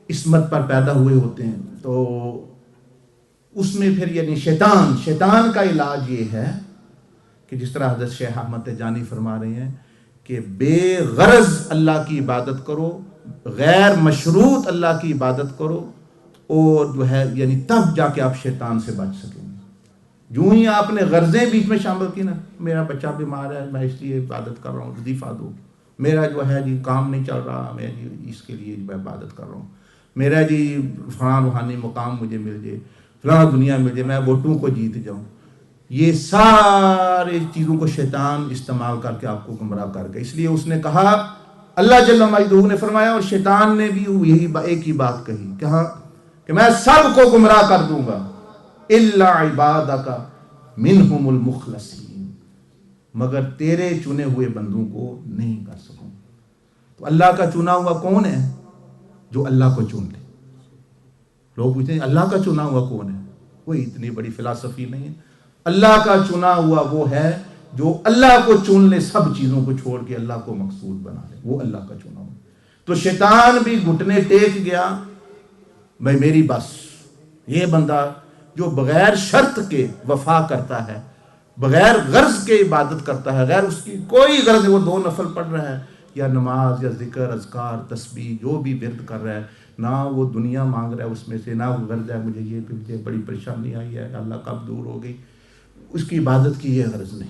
عصمت پر پیدا ہوئے ہوتے ہیں. تو اس میں پھر یعنی شیطان کا علاج یہ ہے کہ جس طرح حضرت شیخ احمد تجانی فرما رہے ہیں کہ بے غرض اللہ کی عبادت کرو، غیر مشروط اللہ کی عبادت کرو، اور جو ہے یعنی تب جا کے آپ شیطان سے بچ سکیں گے. جو ہی آپ نے غرضیں بیچ میں شامل کی نا، میرا بچہ بیمار ہے میں اس لیے عبادت کر رہا ہوں وظیفہ دو، میرا جو ہے جی کام نہیں چل رہا میں جی اس کے لیے میں عبادت کر رہا ہوں، میرا جی فلاں روحانی مقام مجھے مل جائے، فلاں دنیا مل جائے، میں ووٹوں کو جیت جاؤں، یہ سارے چیزوں کو شیطان استعمال کر کے آپ کو گمراہ کر کے. اس لیے اس نے کہا، اللہ جل مجدہ نے فرمایا، اور شیطان نے بھی یہی ایک ہی بات کہی، کہا کہ میں سب کو گمراہ کر دوں گا الا عبادک منہم المخلصین، مگر تیرے چنے ہوئے بندوں کو نہیں کر سکوں. تو اللہ کا چنا ہوا کون ہے؟ جو اللہ کو چن لے. لوگ پوچھتے ہیں اللہ کا چنا ہوا کون ہے؟ کوئی اتنی بڑی فلسفی نہیں ہے. اللہ کا چنا ہوا وہ ہے جو اللہ کو چن لے، سب چیزوں کو چھوڑ کے اللہ کو مقصود بنا لے، وہ اللہ کا چنا ہوا. تو شیطان بھی گھٹنے ٹیک گیا، بھائی میری بس. یہ بندہ جو بغیر شرط کے وفا کرتا ہے، بغیر غرض کے عبادت کرتا ہے، غیر اس کی کوئی غرض ہے، وہ 2 نفل پڑھ رہا ہے یا نماز یا ذکر اذکار تسبیح جو بھی ورد کر رہا ہے، نہ وہ دنیا مانگ رہا ہے اس میں سے، نہ وہ غرض ہے مجھے بڑی پریشانی آئی ہے اللہ کب دور ہو گئی، اس کی عبادت کی یہ غرض نہیں.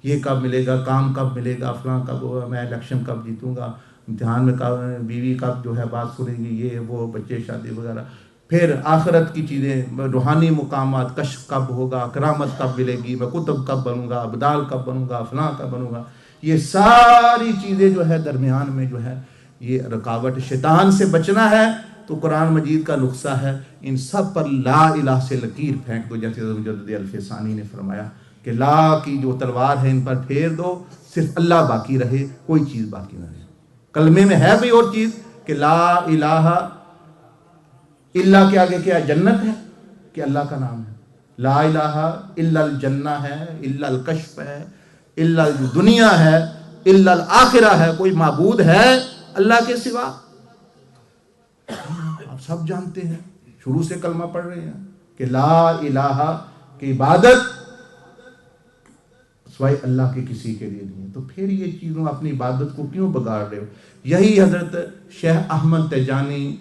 یہ کب ملے گا، کام کب ملے گا، فلاں کب ہوگا، میں الیکشن کب جیتوں گا، امتحان میں کب بیوی کب جو ہے بات سنے گی، یہ وہ بچے شادی وغیرہ، پھر آخرت کی چیزیں، روحانی مقامات، کشف کب ہوگا، کرامت کب ملے گی، میں قطب کب بنوں گا، ابدال کب بنوں گا، فلاں کب بنوں گا. یہ ساری چیزیں جو ہے درمیان میں جو ہے یہ رکاوٹ. شیطان سے بچنا ہے تو قرآن مجید کا نسخہ ہے، ان سب پر لا الہ سے لکیر پھینک دو، جیسے مجدد الفسانی نے فرمایا کہ لا کی جو تلوار ہے ان پر پھیر دو، صرف اللہ باقی رہے، کوئی چیز باقی نہ رہے. کلمے میں ہے بھی اور چیز کہ لا الہ اللہ کے آگے کیا جنت ہے کہ اللہ کا نام ہے، لا الہ الا الجنہ ہے، الا الکشف ہے، الا دنیا ہے، الا الاخرہ ہے. کوئی معبود ہے اللہ کے سوا؟ آپ سب جانتے ہیں، شروع سے کلمہ پڑھ رہے ہیں کہ لا الہ کی عبادت سوائے اللہ کے کسی کے لیے نہیں. تو پھر یہ چیزوں اپنی عبادت کو کیوں بگاڑ رہے ہو؟ یہی حضرت شیخ احمد تجانی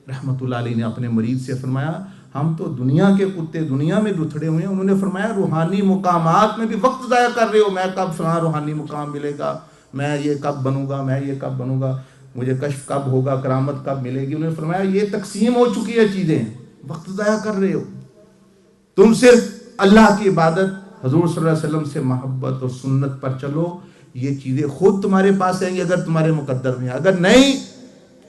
رحمۃ اللہ علیہ نے اپنے مرید سے فرمایا، ہم تو دنیا کے کتے دنیا میں لتھڑے ہوئے ہیں. انہوں نے فرمایا روحانی مقامات میں بھی وقت ضائع کر رہے ہو، میں کب فلاں روحانی مقام ملے گا، میں یہ کب بنوں گا، میں یہ کب بنوں گا، مجھے کشف کب ہوگا، کرامت کب ملے گی. انہوں نے فرمایا یہ تقسیم ہو چکی ہے چیزیں، وقت ضائع کر رہے ہو. تم صرف اللہ کی عبادت، حضور صلی اللہ علیہ وسلم سے محبت اور سنت پر چلو، یہ چیزیں خود تمہارے پاس آئیں گی اگر تمہارے مقدر میں. اگر نہیں،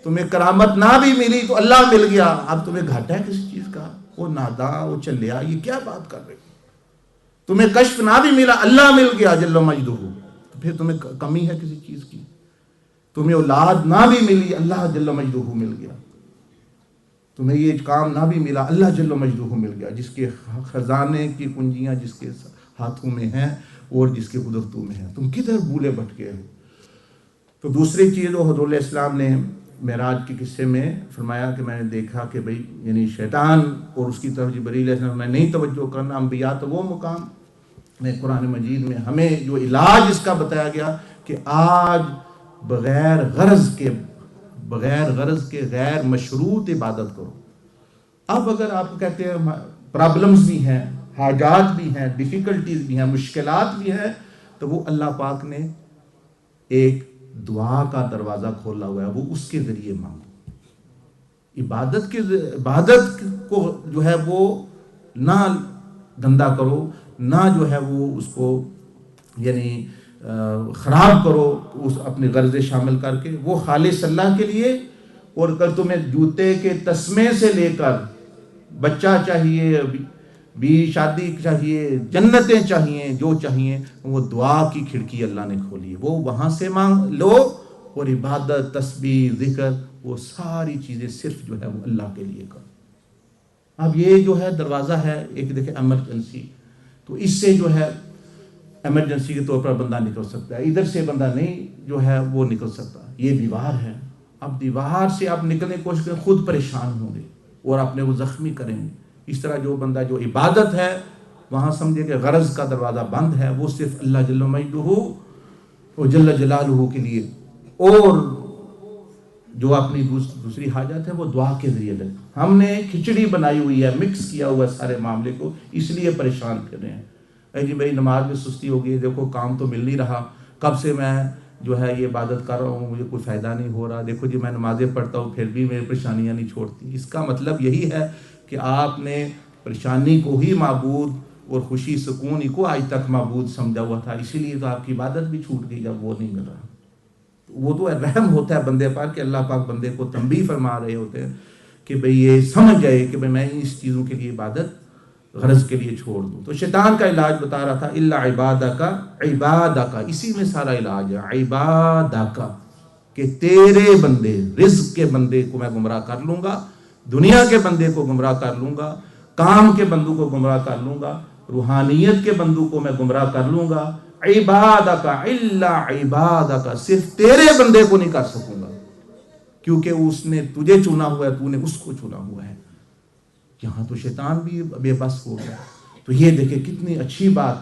تمہیں کرامت نہ بھی ملی تو اللہ مل گیا، اب تمہیں گھاٹا ہے کسی چیز کا؟ وہ ناداں، وہ چلیا، یہ کیا بات کر رہے ہو؟ تمہیں کشف نہ بھی ملا، اللہ مل گیا جل مجدہ، تو پھر تمہیں کمی ہے کسی چیز کی؟ تمہیں اولاد نہ بھی ملی، اللہ جل مجدہ مل گیا. تمہیں یہ کام نہ بھی ملا، اللہ جل مجدہ مل گیا. جس کے خزانے کی کنجیاں جس کے ہاتھوں میں ہیں اور جس کے قدرتوں میں ہیں، تم کدھر بھولے بھٹکے ہو؟ تو دوسری چیز وہ حضور علیہ السلام نے معراج کے قصے میں فرمایا کہ میں نے دیکھا کہ بھئی یعنی شیطان اور اس کی طرف جبرائیل علیہ السلام میں نہیں توجہ کرنا. انبیاء تو وہ مقام میں قرآن مجید میں ہمیں جو علاج اس کا بتایا گیا کہ آج بغیر غرض کے غیر مشروط عبادت کرو. اب اگر آپ کہتے ہیں پرابلمز بھی ہیں، حاجات بھی ہیں، ڈیفیکلٹیز بھی ہیں، مشکلات بھی ہیں، تو وہ اللہ پاک نے ایک دعا کا دروازہ کھولا ہوا ہے، وہ اس کے ذریعے مانگو. عبادت کو جو ہے وہ نہ گندا کرو، نہ جو ہے وہ اس کو یعنی خراب کرو اس اپنے غرض شامل کر کے. وہ خالص اللہ کے لیے. اور اگر تمہیں جوتے کے تسمے سے لے کر بچہ چاہیے، بھی شادی چاہیے، جنتیں چاہیے، جو چاہیے، وہ دعا کی کھڑکی اللہ نے کھولی ہے، وہ وہاں سے مانگ لو. اور عبادت، تسبیح، ذکر، وہ ساری چیزیں صرف جو ہے وہ اللہ کے لیے کرو. اب یہ جو ہے دروازہ ہے ایک دیکھیں ایمرجنسی، تو اس سے جو ہے ایمرجنسی کے طور پر بندہ نکل سکتا ہے، ادھر سے بندہ نہیں جو ہے وہ نکل سکتا، یہ دیوار ہے، اب دیوار سے آپ نکلنے کی کوشش کریں خود پریشان ہوں گے اور اپنے کو زخمی کریں گے۔ اس طرح جو بندہ جو عبادت ہے وہاں سمجھے کہ غرض کا دروازہ بند ہے، وہ صرف اللہ جل مجدہ و جل جلالہ کے لیے، اور جو اپنی دوسری حاجت ہے وہ دعا کے ذریعے لے۔ ہم نے کھچڑی بنائی ہوئی ہے، مکس کیا ہوا ہے سارے معاملے کو، اس لیے پریشان کر رہے ہیں۔ اے جی میری نماز میں سستی ہو گئی، دیکھو کام تو مل نہیں رہا، کب سے میں جو ہے یہ عبادت کر رہا ہوں، مجھے کوئی فائدہ نہیں ہو رہا، دیکھو جی میں نمازیں پڑھتا ہوں پھر بھی میری پریشانیاں نہیں چھوڑتی۔ اس کا مطلب یہی ہے کہ آپ نے پریشانی کو ہی معبود اور خوشی سکون ہی کو آج تک معبود سمجھا ہوا تھا، اسی لیے تو آپ کی عبادت بھی چھوٹ گئی جب وہ نہیں مل رہا۔ وہ تو رحم ہوتا ہے بندے پر کہ اللہ پاک بندے کو تنبیہ فرما رہے ہوتے ہیں کہ بھئی یہ سمجھ جائے کہ بھئی میں اس چیزوں کے لیے عبادت غرض کے لیے چھوڑ دوں۔ تو شیطان کا علاج بتا رہا تھا، الا عبادک، عبادک، اسی میں سارا علاج ہے، عبادک، کہ تیرے بندے، رزق کے بندے کو میں گمراہ کر لوں گا، دنیا کے بندے کو گمراہ کر لوں گا، کام کے بندوں کو گمراہ کر لوں گا، روحانیت کے بندوں کو میں گمراہ کر لوں گا، عبادک الا عبادک، صرف تیرے بندے کو نہیں کر سکوں گا، کیونکہ اس نے تجھے چنا ہوا ہے، تو نے اس کو چنا ہوا ہے۔ یہاں تو شیطان بھی بے بس ہو گیا۔ تو یہ دیکھیں کتنی اچھی بات،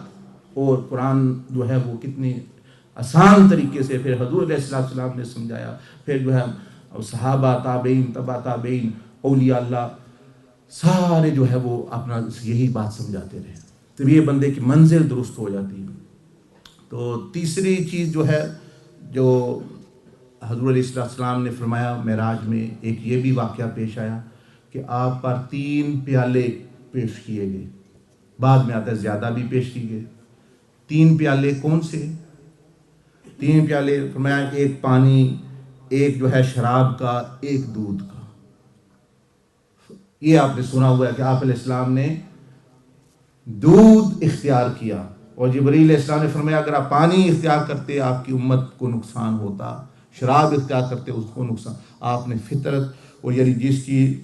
اور قرآن جو ہے وہ کتنی آسان طریقے سے پھر حضور علیہ السلام نے سمجھایا، پھر جو ہے صحابہ، تابعین، تبع تابعین، اولیاء اللہ سارے جو ہے وہ اپنا یہی بات سمجھاتے رہے، تو یہ بندے کی منزل درست ہو جاتی ہے۔ تو تیسری چیز جو ہے جو حضور علیہ السلام نے فرمایا معراج میں، ایک یہ بھی واقعہ پیش آیا کہ آپ پر 3 پیالے پیش کیے گئے، بعد میں آتا ہے زیادہ بھی پیش کیے گئے۔ 3 پیالے کون سے؟ 3 پیالے فرمایا، ایک پانی، ایک جو ہے شراب کا، ایک دودھ کا۔ یہ آپ نے سنا ہوا ہے کہ آپ علیہ السلام نے دودھ اختیار کیا، اور جبرائیل علیہ السلام نے فرمایا اگر آپ پانی اختیار کرتے آپ کی امت کو نقصان ہوتا، شراب اختیار کرتے اس کو نقصان۔ آپ نے فطرت اور یعنی جس چیز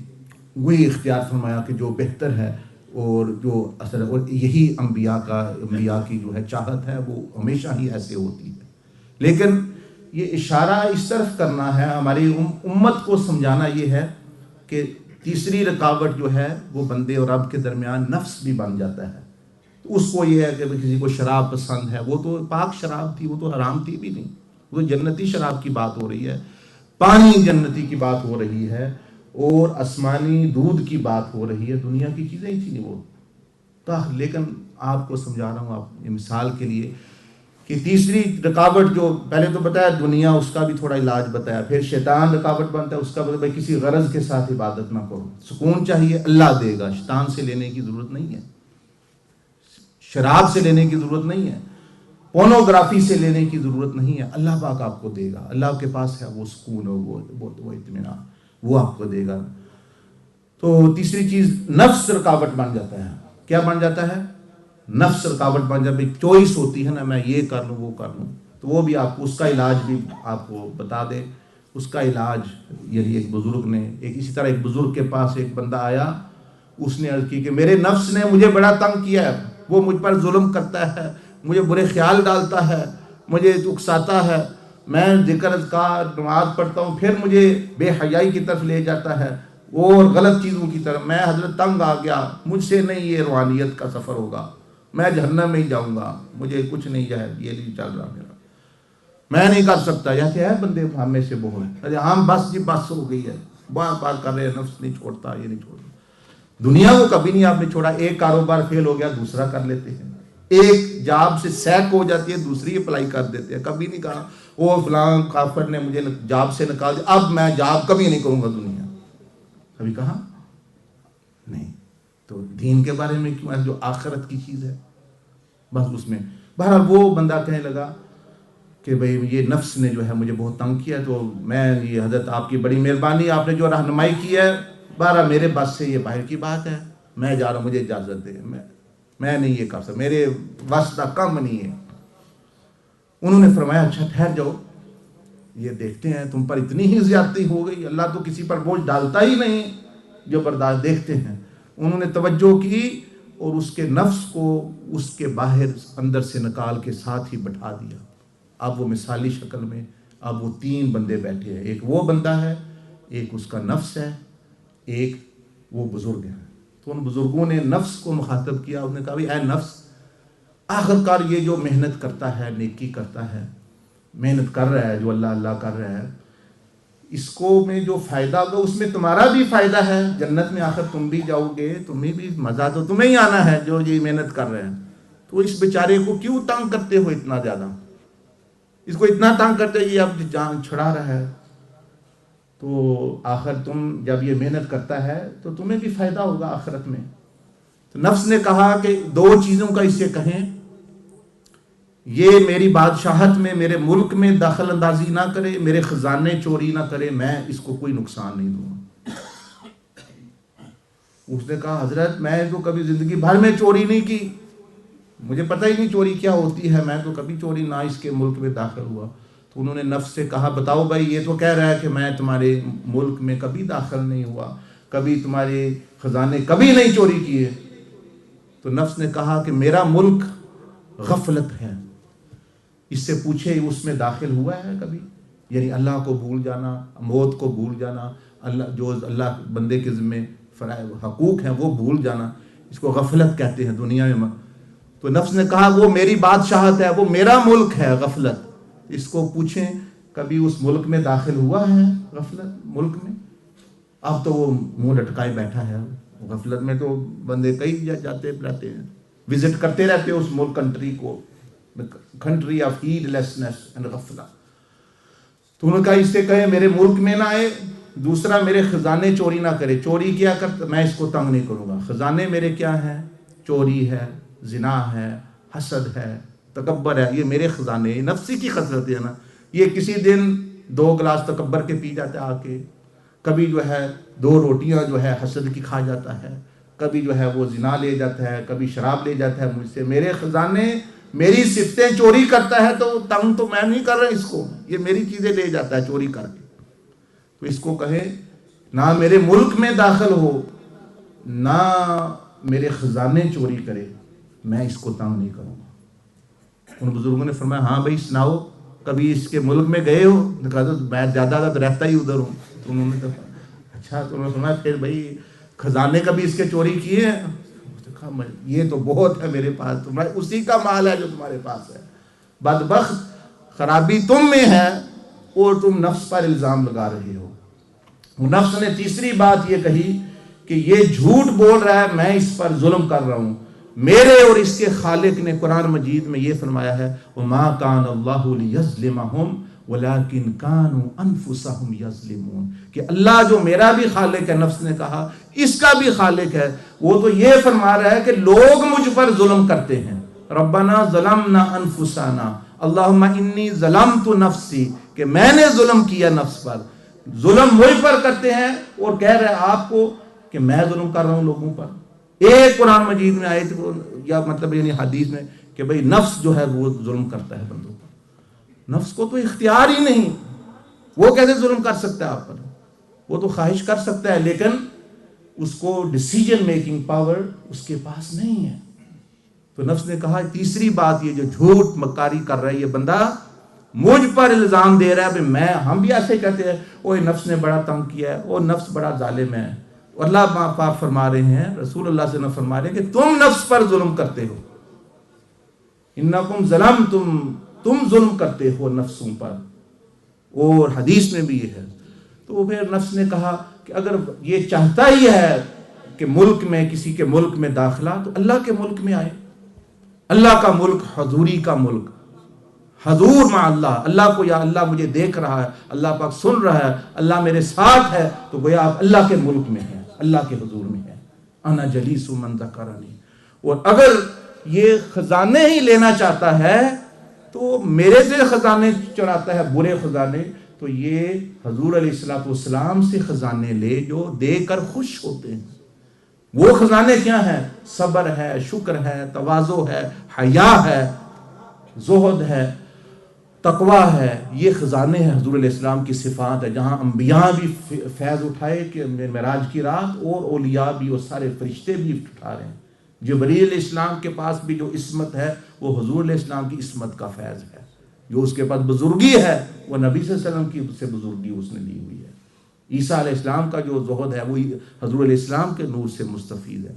وہی اختیار فرمایا کہ جو بہتر ہے، اور جو اثر، اور یہی انبیاء کی جو ہے چاہت ہے، وہ ہمیشہ ہی ایسے ہوتی ہے۔ لیکن یہ اشارہ اس طرف کرنا ہے، ہماری امت کو سمجھانا یہ ہے کہ تیسری رکاوٹ جو ہے وہ بندے اور رب کے درمیان نفس بھی بن جاتا ہے۔ اس کو یہ ہے کہ کسی کو شراب پسند ہے، وہ تو پاک شراب تھی، وہ تو حرام تھی بھی نہیں، وہ جنتی شراب کی بات ہو رہی ہے، پانی جنتی کی بات ہو رہی ہے، اور آسمانی دودھ کی بات ہو رہی ہے، دنیا کی چیزیں ہی تھیں وہ۔ لیکن آپ کو سمجھا رہا ہوں، آپ مثال کے لیے، کہ تیسری رکاوٹ جو پہلے تو بتایا دنیا، اس کا بھی تھوڑا علاج بتایا، پھر شیطان رکاوٹ بنتا ہے، اس کا بھائی کسی غرض کے ساتھ عبادت نہ کرو، سکون چاہیے اللہ دے گا، شیطان سے لینے کی ضرورت نہیں ہے، شراب سے لینے کی ضرورت نہیں ہے، پورنوگرافی سے لینے کی ضرورت نہیں ہے، اللہ پاک آپ کو دے گا، اللہ کے پاس ہے وہ سکون، وہ اطمینان، وہ آپ کو دے گا۔ تو تیسری چیز نفس رکاوٹ بن جاتا ہے۔ کیا بن جاتا ہے؟ نفس رکاوٹ بن جاتا ہے، چوائس ہوتی ہے نا، میں یہ کر لوں وہ کر لوں، تو وہ بھی آپ کو اس کا علاج بھی آپ کو بتا دے۔ اس کا علاج یعنی ایک بزرگ نے، اسی طرح ایک بزرگ کے پاس ایک بندہ آیا، اس نے عرض کی کہ میرے نفس نے مجھے بڑا تنگ کیا ہے، وہ مجھ پر ظلم کرتا ہے، مجھے برے خیال ڈالتا ہے، مجھے اکساتا ہے، میں ذکر اذکار نماز پڑھتا ہوں پھر مجھے بے حیائی کی طرف لے جاتا ہے اور غلط چیزوں کی طرف، میں حضرت تنگ آ گیا، مجھ سے نہیں یہ روحانیت کا سفر ہوگا، میں جہنم میں ہی جاؤں گا، مجھے کچھ نہیں ہے، یہ نہیں چل رہا میرا، میں نہیں کر سکتا۔ ایسے ہے بندے ہم میں سے بہت، ہم بس جی بس ہو گئی ہے، بار بار کر رہے ہیں، نفس نہیں چھوڑتا، یہ نہیں چھوڑتا۔ دنیا کو کبھی نہیں آپ نے چھوڑا، ایک کاروبار فیل ہو گیا دوسرا کر لیتے ہیں، ایک جاب سے سیک ہو جاتی ہے دوسری اپلائی کر دیتے ہیں، کبھی نہیں کہا وہ فلاں کافر نے مجھے جاب سے نکال دیا اب میں جاب کبھی نہیں کروں گا دنیا، کبھی کہا نہیں۔ تو دین کے بارے میں کیوں ہے، جو آخرت کی چیز ہے بس اس میں۔ بہرحال وہ بندہ کہنے لگا کہ بھئی یہ نفس نے جو ہے مجھے بہت تنگ کیا، تو میں یہ حضرت آپ کی بڑی مہربانی، آپ نے جو رہنمائی کی ہے، بہرحال میرے بس سے یہ باہر کی بات ہے، میں جا رہا ہوں، مجھے اجازت دے، میں نہیں یہ کر سکتا، میرے بس کا کم نہیں ہے۔ انہوں نے فرمایا اچھا ٹھہر جاؤ، یہ دیکھتے ہیں تم پر اتنی ہی زیادتی ہو گئی، اللہ تو کسی پر بوجھ ڈالتا ہی نہیں جو برداشت، دیکھتے ہیں۔ انہوں نے توجہ کی اور اس کے نفس کو اس کے باہر اندر سے نکال کے ساتھ ہی بٹھا دیا. اب وہ مثالی شکل میں اب وہ 3 بندے بیٹھے ہیں. ایک وہ بندہ ہے، ایک اس کا نفس ہے، ایک وہ بزرگ ہے. تو ان بزرگوں نے نفس کو مخاطب کیا. انہوں نے کہا اے نفس، آخرکار یہ جو محنت کرتا ہے، نیکی کرتا ہے، محنت کر رہا ہے، جو اللہ اللہ کر رہا ہے، اس کو میں جو فائدہ ہوگا اس میں تمہارا بھی فائدہ ہے. جنت میں آخر تم بھی جاؤ گے، تمہیں بھی مزہ تو تمہیں ہی آنا ہے جو یہ محنت کر رہے ہیں. تو اس بیچارے کو کیوں تنگ کرتے ہو اتنا زیادہ؟ اس کو اتنا تنگ کرتے یہ اب جان چھڑا رہا ہے. تو آخر تم جب یہ محنت کرتا ہے تو تمہیں بھی فائدہ ہوگا آخرت میں. تو نفس نے کہا کہ 2 چیزوں کا اسے کہیں، یہ میری بادشاہت میں، میرے ملک میں دخل اندازی نہ کرے، میرے خزانے چوری نہ کرے، میں اس کو کوئی نقصان نہیں دوں گا. اس نے کہا حضرت میں تو کبھی زندگی بھر میں چوری نہیں کی، مجھے پتہ ہی نہیں چوری کیا ہوتی ہے، میں تو کبھی چوری نہ اس کے ملک میں داخل ہوا. تو انہوں نے نفس سے کہا بتاؤ بھائی، یہ تو کہہ رہا ہے کہ میں تمہارے ملک میں کبھی داخل نہیں ہوا، کبھی تمہارے خزانے کبھی نہیں چوری کیے. تو نفس نے کہا کہ میرا ملک غفلت ہے، اس سے پوچھے اس میں داخل ہوا ہے کبھی؟ یعنی اللہ کو بھول جانا، موت کو بھول جانا، اللہ جو اللہ بندے کے ذمہ حقوق ہیں وہ بھول جانا، اس کو غفلت کہتے ہیں دنیا میں. تو نفس نے کہا وہ میری بادشاہت ہے، وہ میرا ملک ہے غفلت، اس کو پوچھیں کبھی اس ملک میں داخل ہوا ہے غفلت ملک میں؟ اب تو وہ منہ لٹکائے بیٹھا ہے. غفلت میں تو بندے کئی جاتے رہتے ہیں، وزٹ کرتے رہتے ہیں اس ملک کنٹری کو، country of heedlessness and غفلہ. تو انہوں نے کہا اس سے کہے میرے ملک میں نہ آئے، دوسرا میرے خزانے چوری نہ کرے. چوری کیا کرتا میں اس کو تنگ نہیں کروں گا. خزانے میرے کیا ہیں؟ چوری ہے، زنا ہے، حسد ہے، تکبر ہے. یہ میرے خزانے، یہ نفسی کی خسرت ہے نا. یہ کسی دن 2 گلاس تکبر کے پی جاتا ہے آ کے، کبھی جو ہے 2 روٹیاں جو ہے حسد کی کھا جاتا ہے، کبھی جو ہے وہ زنا لے جاتا ہے، کبھی شراب لے جاتا ہے مجھ سے. میرے خزانے میری صفتیں چوری کرتا ہے تو تنگ تو میں نہیں کر رہا اس کو، یہ میری چیزیں لے جاتا ہے چوری کر کے. تو اس کو کہے نہ میرے ملک میں داخل ہو، نہ میرے خزانے چوری کرے، میں اس کو تنگ نہیں کروں گا. ان بزرگوں نے فرمایا ہاں بھائی سناؤ، کبھی اس کے ملک میں گئے ہو؟ نے کہا تو میں زیادہ رہتا ہی ادھر ہوں. تو انہوں نے کہا اچھا. تو انہوں نے فرمایا پھر بھائی خزانے کبھی اس کے چوری کیے ہیں؟ یہ تو بہت ہے میرے پاس، تمہارے اسی کا مال ہے جو تمہارے پاس ہے. بدبخت خرابی تم میں ہے اور تم نفس پر الزام لگا رہے ہو. نفس نے تیسری بات یہ کہی کہ یہ جھوٹ بول رہا ہے، میں اس پر ظلم کر رہا ہوں. میرے اور اس کے خالق نے قرآن مجید میں یہ فرمایا ہے وَمَا كَانَ اللَّهُ لِيَظْلِمَهُمْ وَلَكِنْ كَانُوا أَنفُسَهُمْ يَظْلِمُونَ. کہ اللہ جو میرا بھی خالق ہے، نفس نے کہا اس کا بھی خالق ہے، وہ تو یہ فرما رہا ہے کہ لوگ مجھ پر ظلم کرتے ہیں. ربنا ظلمنا انفسنا اللہم انی ظلمت نفسی، کہ میں نے ظلم کیا نفس پر. ظلم مجھ پر کرتے ہیں اور کہہ رہے ہیں آپ کو کہ میں ظلم کر رہا ہوں لوگوں پر. ایک قرآن مجید میں آیت یا مطلب یعنی حدیث میں کہ بھئی نفس جو ہے وہ ظلم کرتا ہے بندوں پر. نفس کو تو اختیار ہی نہیں، وہ کیسے ظلم کر سکتا ہے آپ پر؟ وہ تو خواہش کر سکتا ہے لیکن اس کو ڈیسیجن میکنگ پاور اس کے پاس نہیں ہے. تو نفس نے کہا تیسری بات یہ جو جھوٹ مکاری کر رہا ہے یہ بندہ مجھ پر الزام دے رہا ہے. میں ہم بھی ایسے کہتے ہیں اوہ نفس نے بڑا تنگ کیا ہے، وہ نفس بڑا ظالم ہے. اللہ پاک فرما رہے ہیں، رسول اللہ صلی اللہ علیہ وسلم فرما رہے ہیں کہ تم نفس پر ظلم کرتے ہو. انکم ظلمتم، تم ظلم کرتے ہو نفسوں پر. اور حدیث میں بھی یہ ہے. تو پھر نفس نے کہا کہ اگر یہ چاہتا ہی ہے کہ ملک میں کسی کے ملک میں داخلہ تو اللہ کے ملک میں آئے. اللہ کا ملک حضوری کا ملک، حضور مع اللہ. اللہ کو یا اللہ مجھے دیکھ رہا ہے، اللہ پاک سن رہا ہے، اللہ میرے ساتھ ہے، تو گویا آپ اللہ کے ملک میں ہیں، اللہ کے حضور میں ہیں. انا جلیس من ذکرنی. اور اگر یہ خزانے ہی لینا چاہتا ہے تو میرے سے خزانے چراتا ہے برے خزانے، تو یہ حضور علیہ السلام سے خزانے لے جو دے کر خوش ہوتے ہیں. وہ خزانے کیا ہیں؟ صبر ہے، شکر ہے، تواضع ہے، حیا ہے، زہد ہے، تقوی ہے. یہ خزانے ہیں حضور علیہ السلام کی صفات ہے. جہاں انبیاء بھی فیض اٹھائے کہ معراج کی رات، اور اولیاء بھی اور سارے فرشتے بھی اٹھا رہے ہیں. جبریل علیہ السلام کے پاس بھی جو عصمت ہے وہ حضور علیہ السلام کی عصمت کا فیض ہے. جو اس کے پاس بزرگی ہے وہ نبی صلی اللہ علیہ وسلم کی سے بزرگی اس نے لی ہوئی ہے. عیسیٰ علیہ السلام کا جو زہد ہے وہ حضور علیہ السلام کے نور سے مستفید ہے.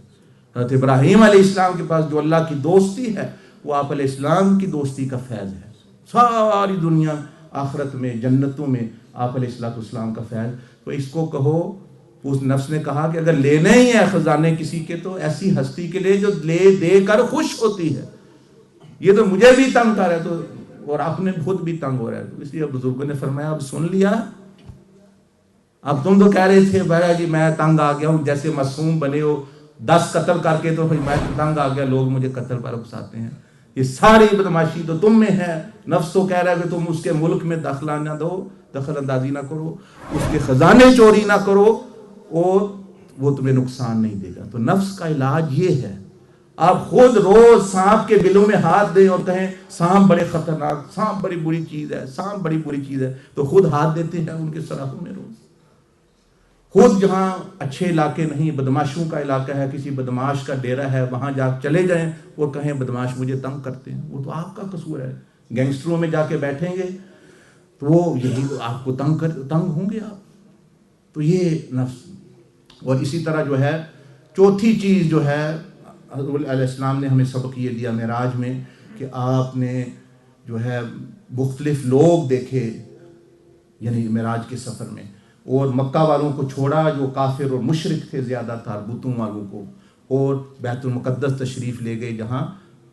حضرت ابراہیم علیہ السلام کے پاس جو اللہ کی دوستی ہے وہ آپ علیہ السلام کی دوستی کا فیض ہے. ساری دنیا آخرت میں جنتوں میں آپ علیہ السلام کا فیض. تو اس کو کہو، اس نفس نے کہا کہ اگر لینے ہی ہے خزانے کسی کے تو ایسی ہستی کے لیے جو لے دے کر خوش ہوتی ہے. یہ تو مجھے بھی تنگ کر رہا ہے تو اور اپنے خود بھی تنگ ہو رہا ہے. تو اس لیے بزرگوں نے فرمایا اب سن لیا. اب تم تو کہہ رہے تھے بھائی جی میں تنگ آ گیا ہوں، جیسے معصوم بنے ہو 10 قتل کر کے تو میں تنگ آ گیا، لوگ مجھے قتل پر اکساتے ہیں. یہ ساری بدماشی تو تم میں ہے. نفس تو کہہ رہا ہے کہ تم اس کے ملک میں دخل نہ دو، دخل اندازی نہ کرو، اس کے خزانے چوری نہ کرو اور وہ تمہیں نقصان نہیں دے گا. تو نفس کا علاج یہ ہے، آپ خود روز سانپ کے بلوں میں ہاتھ دیں اور کہیں سانپ بڑے خطرناک، سانپ بڑی بری چیز ہے، سانپ بڑی بری چیز ہے، تو خود ہاتھ دیتے ہیں ان کے سراہوں میں. روز خود جہاں اچھے علاقے نہیں، بدماشوں کا علاقہ ہے، کسی بدماش کا ڈیرا ہے، وہاں جا چلے جائیں اور کہیں بدماش مجھے تنگ کرتے ہیں، وہ تو آپ کا قصور ہے. گینگسٹروں میں جا کے بیٹھیں گے تو وہ یہی آپ کو تنگ ہوں گے آپ. تو یہ نفس. اور اسی طرح جو ہے چوتھی چیز جو ہے حضور علیہ السلام نے ہمیں سبق یہ دیا معراج میں کہ آپ نے جو ہے مختلف لوگ دیکھے، یعنی معراج کے سفر میں، اور مکہ والوں کو چھوڑا جو کافر اور مشرک تھے زیادہ تر، بتوں والوں کو، اور بیت المقدس تشریف لے گئے جہاں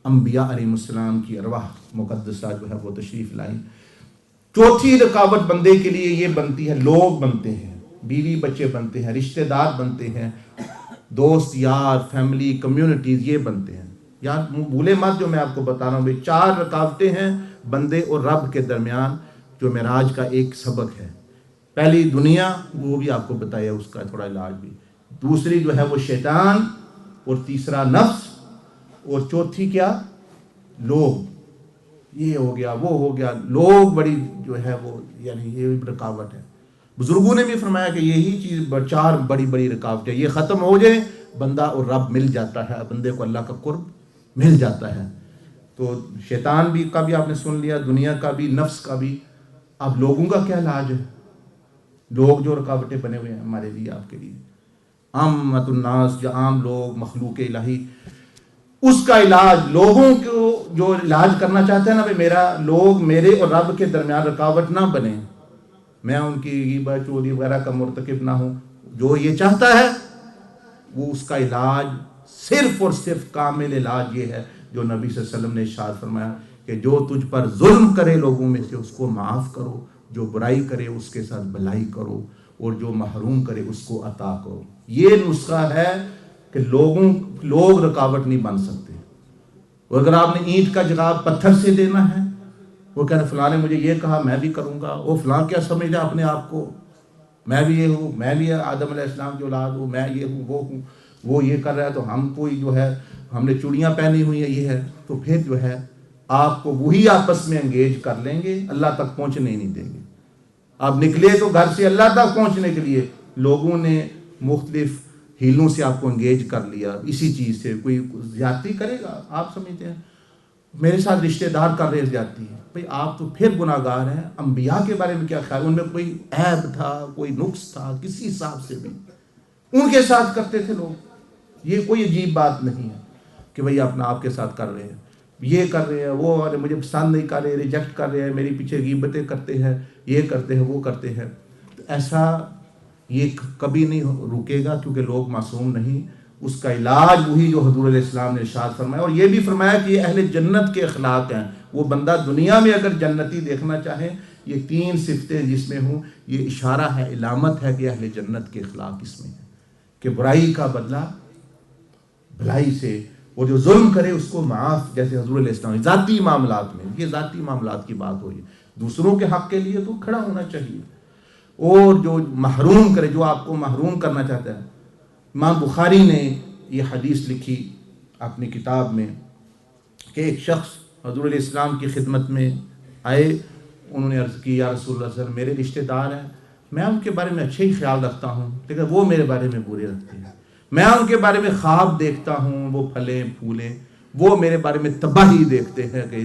انبیاء علیہ السلام کی ارواح مقدسہ جو ہے وہ تشریف لائیں. چوتھی رکاوٹ بندے کے لیے یہ بنتی ہے، لوگ بنتے ہیں، بیوی بچے بنتے ہیں، رشتہ دار بنتے ہیں، دوست یار فیملی کمیونٹیز یہ بنتے ہیں. یار بھولے مت جو میں آپ کو بتا رہا ہوں، 4 رکاوٹیں ہیں بندے اور رب کے درمیان جو معراج کا ایک سبق ہے. پہلی دنیا، وہ بھی آپ کو بتایا اس کا تھوڑا علاج بھی. دوسری جو ہے وہ شیطان، اور تیسرا نفس، اور چوتھی کیا؟ لوگ. یہ ہو گیا وہ ہو گیا، لوگ بڑی جو ہے وہ یعنی یہ رکاوٹ ہے. بزرگوں نے بھی فرمایا کہ یہی چیز 4 بڑی بڑی رکاوٹیں، یہ ختم ہو جائیں بندہ اور رب مل جاتا ہے، بندے کو اللہ کا قرب مل جاتا ہے. تو شیطان بھی کا بھی آپ نے سن لیا، دنیا کا بھی، نفس کا بھی. اب لوگوں کا کیا علاج ہے؟ لوگ جو رکاوٹیں بنے ہوئے ہیں ہمارے لیے، آپ کے لیے، عامۃ الناس، جو عام لوگ، مخلوق الہی، اس کا علاج، لوگوں کو جو علاج کرنا چاہتے ہیں نا بھائی میرا لوگ میرے اور رب کے درمیان رکاوٹ نہ بنے، میں ان کی غیبت چوری وغیرہ کا مرتکب نہ ہوں، جو یہ چاہتا ہے وہ اس کا علاج صرف اور صرف کامل علاج یہ ہے جو نبی صلی اللہ علیہ وسلم نے ارشاد فرمایا کہ جو تجھ پر ظلم کرے لوگوں میں سے اس کو معاف کرو، جو برائی کرے اس کے ساتھ بھلائی کرو، اور جو محروم کرے اس کو عطا کرو. یہ نسخہ ہے کہ لوگ رکاوٹ نہیں بن سکتے. اور اگر آپ نے اینٹ کا جواب پتھر سے دینا ہے، وہ کہہ رہے فلاں نے مجھے یہ کہا میں بھی کروں گا، وہ فلاں کیا سمجھا اپنے آپ کو، میں بھی یہ ہوں، میں بھی آدم علیہ السلام کی اولاد ہوں، میں یہ ہوں وہ ہوں، وہ یہ کر رہا ہے تو ہم کوئی جو ہے ہم نے چوڑیاں پہنی ہوئی ہیں یہ ہے. تو پھر جو ہے آپ کو وہی آپس میں انگیج کر لیں گے، اللہ تک پہنچنے ہی نہیں دیں گے. آپ نکلے تو گھر سے اللہ تک پہنچنے کے لیے، لوگوں نے مختلف ہیلوں سے آپ کو انگیج کر لیا. اسی چیز سے کوئی زیادتی کرے گا، آپ سمجھتے ہیں میرے ساتھ رشتہ دار کر رہے جاتی ہے، بھئی آپ تو پھر گناہ گار ہیں. انبیاء کے بارے میں کیا خیال؟ ان میں کوئی عیب تھا، کوئی نقص تھا کسی حساب سے بھی؟ ان کے ساتھ کرتے تھے لوگ. یہ کوئی عجیب بات نہیں ہے کہ بھئی اپنا آپ کے ساتھ کر رہے ہیں، یہ کر رہے ہیں، وہ اور مجھے پسند نہیں کر رہے، ریجیکٹ کر رہے ہیں، میری پیچھے غیبتیں کرتے ہیں، یہ کرتے ہیں وہ کرتے ہیں. تو ایسا یہ کبھی نہیں رکے گا کیونکہ لوگ معصوم نہیں. اس کا علاج وہی جو حضور علیہ السلام نے ارشاد فرمایا، اور یہ بھی فرمایا کہ یہ اہل جنت کے اخلاق ہیں. وہ بندہ دنیا میں اگر جنتی دیکھنا چاہے، یہ 3 صفتیں جس میں ہوں، یہ اشارہ ہے، علامت ہے کہ اہل جنت کے اخلاق اس میں ہیں کہ برائی کا بدلہ بھلائی سے، اور جو ظلم کرے اس کو معاف. جیسے حضور علیہ السلام ذاتی معاملات میں، یہ ذاتی معاملات کی بات ہوئی، دوسروں کے حق کے لیے تو کھڑا ہونا چاہیے. اور جو محروم کرے، جو آپ کو محروم کرنا چاہتا ہے. امام بخاری نے یہ حدیث لکھی اپنی کتاب میں کہ ایک شخص حضور علیہ السلام کی خدمت میں آئے، انہوں نے عرض کی یا رسول اللہ صلی اللہ علیہ وسلم میرے رشتہ دار ہیں، میں ان کے بارے میں اچھے ہی خیال رکھتا ہوں لیکن وہ میرے بارے میں برے رکھتے ہیں. میں ان کے بارے میں خواب دیکھتا ہوں وہ پھلیں پھولیں، وہ میرے بارے میں تباہی دیکھتے ہیں کہ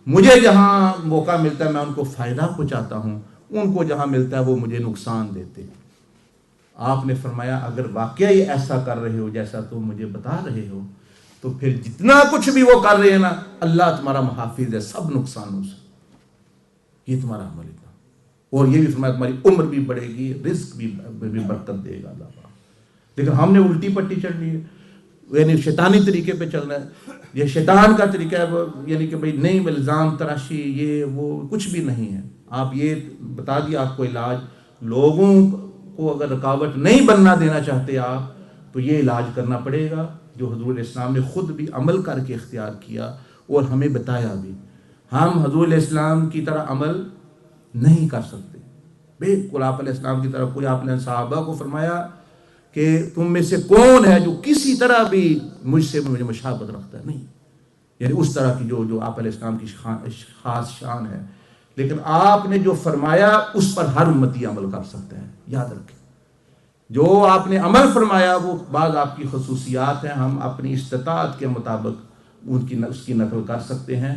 مجھے جہاں موقع ملتا ہے میں ان کو فائدہ پہنچاتا ہوں، ان کو جہاں ملتا ہے وہ مجھے نقصان دیتے ہیں۔ آپ نے فرمایا اگر واقعی ایسا کر رہے ہو جیسا تم مجھے بتا رہے ہو تو پھر جتنا کچھ بھی وہ کر رہے ہیں نا، اللہ تمہارا محافظ ہے سب نقصانوں سے، یہ تمہارا عمل اتنا۔ اور یہ بھی فرمایا تمہاری عمر بھی بڑھے گی، رزق بھی برکت دے گا اللہ پاک۔ لیکن ہم نے الٹی پٹی چڑھ لی ہے، یعنی شیطانی طریقے پہ چلنا ہے، یہ شیطان کا طریقہ ہے، وہ یعنی کہ بھئی نہیں الزام تراشی یہ وہ کچھ بھی نہیں ہے۔ آپ یہ بتا دیا آپ کو علاج، لوگوں کو اگر رکاوٹ نہیں بننا دینا چاہتے آپ تو یہ علاج کرنا پڑے گا جو حضور علیہ السلام نے خود بھی عمل کر کے اختیار کیا اور ہمیں بتایا بھی۔ ہم حضور علیہ السلام کی طرح عمل نہیں کر سکتے، بالکل آپ علیہ السلام کی طرح کوئی، آپ نے صحابہ کو فرمایا کہ تم میں سے کون ہے جو کسی طرح بھی مجھ سے مجھے مشابہت رکھتا ہے، نہیں، یعنی اس طرح کی جو آپ علیہ السلام کی خاص شان ہے۔ لیکن آپ نے جو فرمایا اس پر ہر امتی عمل کر سکتا ہے، یاد رکھیں جو آپ نے عمل فرمایا وہ بعض آپ کی خصوصیات ہیں، ہم اپنی استطاعت کے مطابق اس کی نقل کر سکتے ہیں۔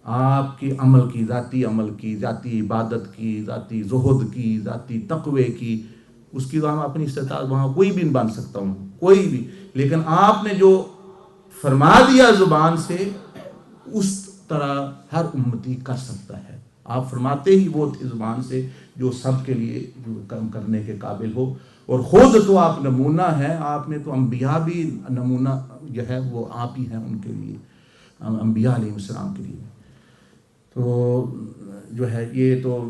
آپ کی عمل کی، ذاتی عمل کی، ذاتی عبادت کی، ذاتی زہد کی، ذاتی تقوی کی، اس کی تو ہم اپنی استطاعت وہاں کوئی بھی نہیں بن سکتا ہوں، کوئی بھی، لیکن آپ نے جو فرما دیا زبان سے اس طرح ہر امتی کر سکتا ہے۔ آپ فرماتے ہی وہ تھے زبان سے جو سب کے لیے کام کرنے کے قابل ہو، اور خود تو آپ نمونہ ہیں، آپ نے تو انبیاء بھی نمونہ جو ہے وہ آپ ہی ہیں ان کے لیے، انبیاء علیہ السلام کے لیے۔ تو جو ہے یہ تو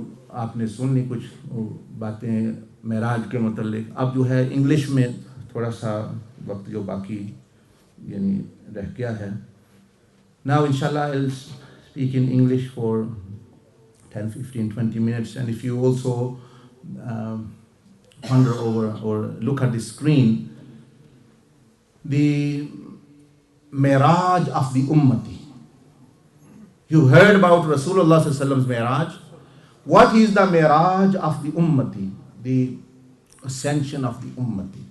آپ نے سن لی کچھ باتیں معراج کے متعلق۔ اب جو ہے انگلش میں تھوڑا سا وقت جو باقی یعنی رہ گیا ہے، now inshallah I'll speak in English for 10, 15, 20 minutes, and if you also ponder over or look at the screen, the Miraj of the Ummati. You heard about Rasulullah sallallahu alaihi wasallam's Miraj. What is the Miraj of the Ummati? The ascension of the Ummati.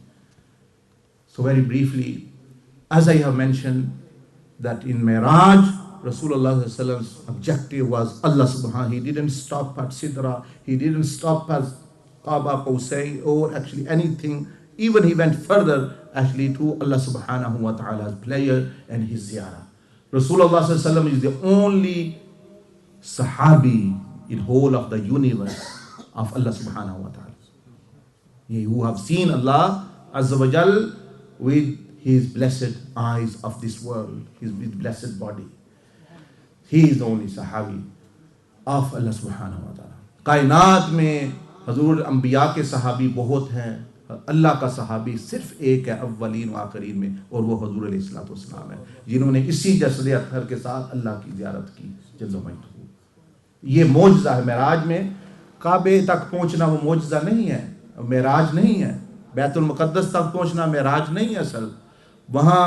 So very briefly, as I have mentioned, that in Miraj, Rasulullah sallallahu alaihi wasallam's objective was Allah subhanahu. He didn't stop at Sidra, he didn't stop at Qaba Qawsayn or actually anything. Even he went further actually to Allah subhanahu wa ta'ala's prayer and his ziyarah. Rasulullah sallallahu alaihi wasallam is the only sahabi in whole of the universe of Allah subhanahu wa ta'ala. He who have seen Allah azza wa jal with his blessed eyes of this world, his blessed body. He is the only sahabi of Allah subhanahu wa ta'ala. کائنات میں حضور انبیاء کے صحابی بہت ہیں، اللہ کا صحابی صرف ایک ہے اولین و آخرین میں، اور وہ حضور علیہ الصلوۃ والسلام ہے جنہوں نے اسی جسد اطہر کے ساتھ اللہ کی زیارت کی جل مجدہ۔ یہ معجزہ ہے معراج میں، کعبے تک پہنچنا وہ معجزہ نہیں ہے، معراج نہیں ہے، بیت المقدس تک پہنچنا معراج نہیں ہے، اصل وہاں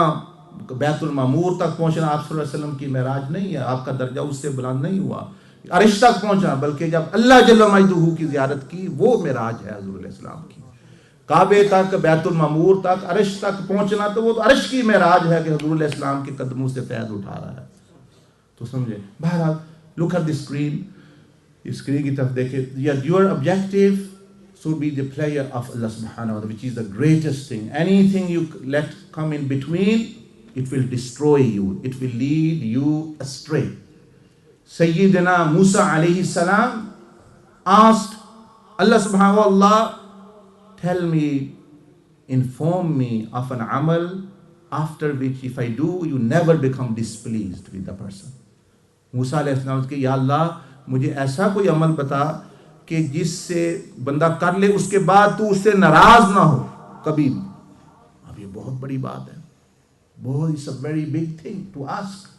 بیت المعمور تک پہنچنا آپ صلی اللہ علیہ وسلم کی معراج نہیں ہے، آپ کا درجہ اس سے بلند نہیں ہوا عرش تک پہنچنا، بلکہ جب اللہ جل مجدہ کی زیارت کی وہ معراج ہے حضور علیہ السلام کی۔ کعبے تک، بیت المعمور تک، عرش تک پہنچنا تو وہ تو عرش کی معراج ہے کہ حضور علیہ السلام کے قدموں سے فیض اٹھا رہا ہے، تو سمجھے۔ بہرحال look at the screen، screen کی طرف دیکھیں۔ your objective should be the prayer of Allah subhanahu wa ta'ala, which is the greatest thing. Anything you let come in between, it will destroy you, it will lead you astray. Sayyidina Musa alayhi salam asked Allah subhanahu wa ta'ala, tell me, inform me of an amal after which if I do, you never become displeased with the person. موسیٰ علیہ السلام کہ یا اللہ مجھے ایسا کوئی عمل بتا کہ جس سے بندہ کر لے اس کے بعد تو اس سے ناراض نہ ہو کبھی بھی۔ اب یہ بہت بڑی بات ہے، بہت it's a very big thing to ask,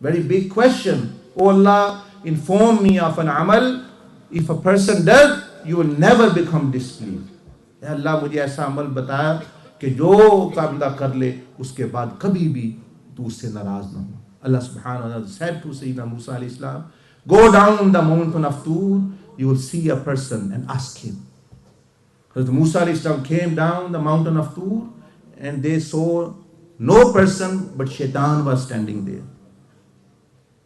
very big question. Oh Allah, inform me of an amal, if a person does, you will never become displeased. اے اللہ مجھے ایسا عمل بتایا کہ جو بندہ کر لے اس کے بعد کبھی بھی تو اس سے ناراض نہ ہو۔ Allah subhanahu wa ta'ala said to Sayyidina Musa alayhi salam, go down the mountain of Tur, you will see a person and ask him. Hazrat Musa alayhi salam came down the mountain of Tur and they saw no person but Shaitan was standing there.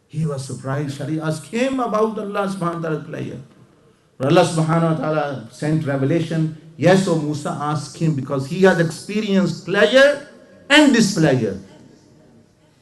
He was surprised. Shall he ask him about Allah subhanahu wa ta'ala pleasure? Allah subhanahu wa ta'ala sent revelation. Yes, O Musa, ask him, because he has experienced pleasure and displeasure.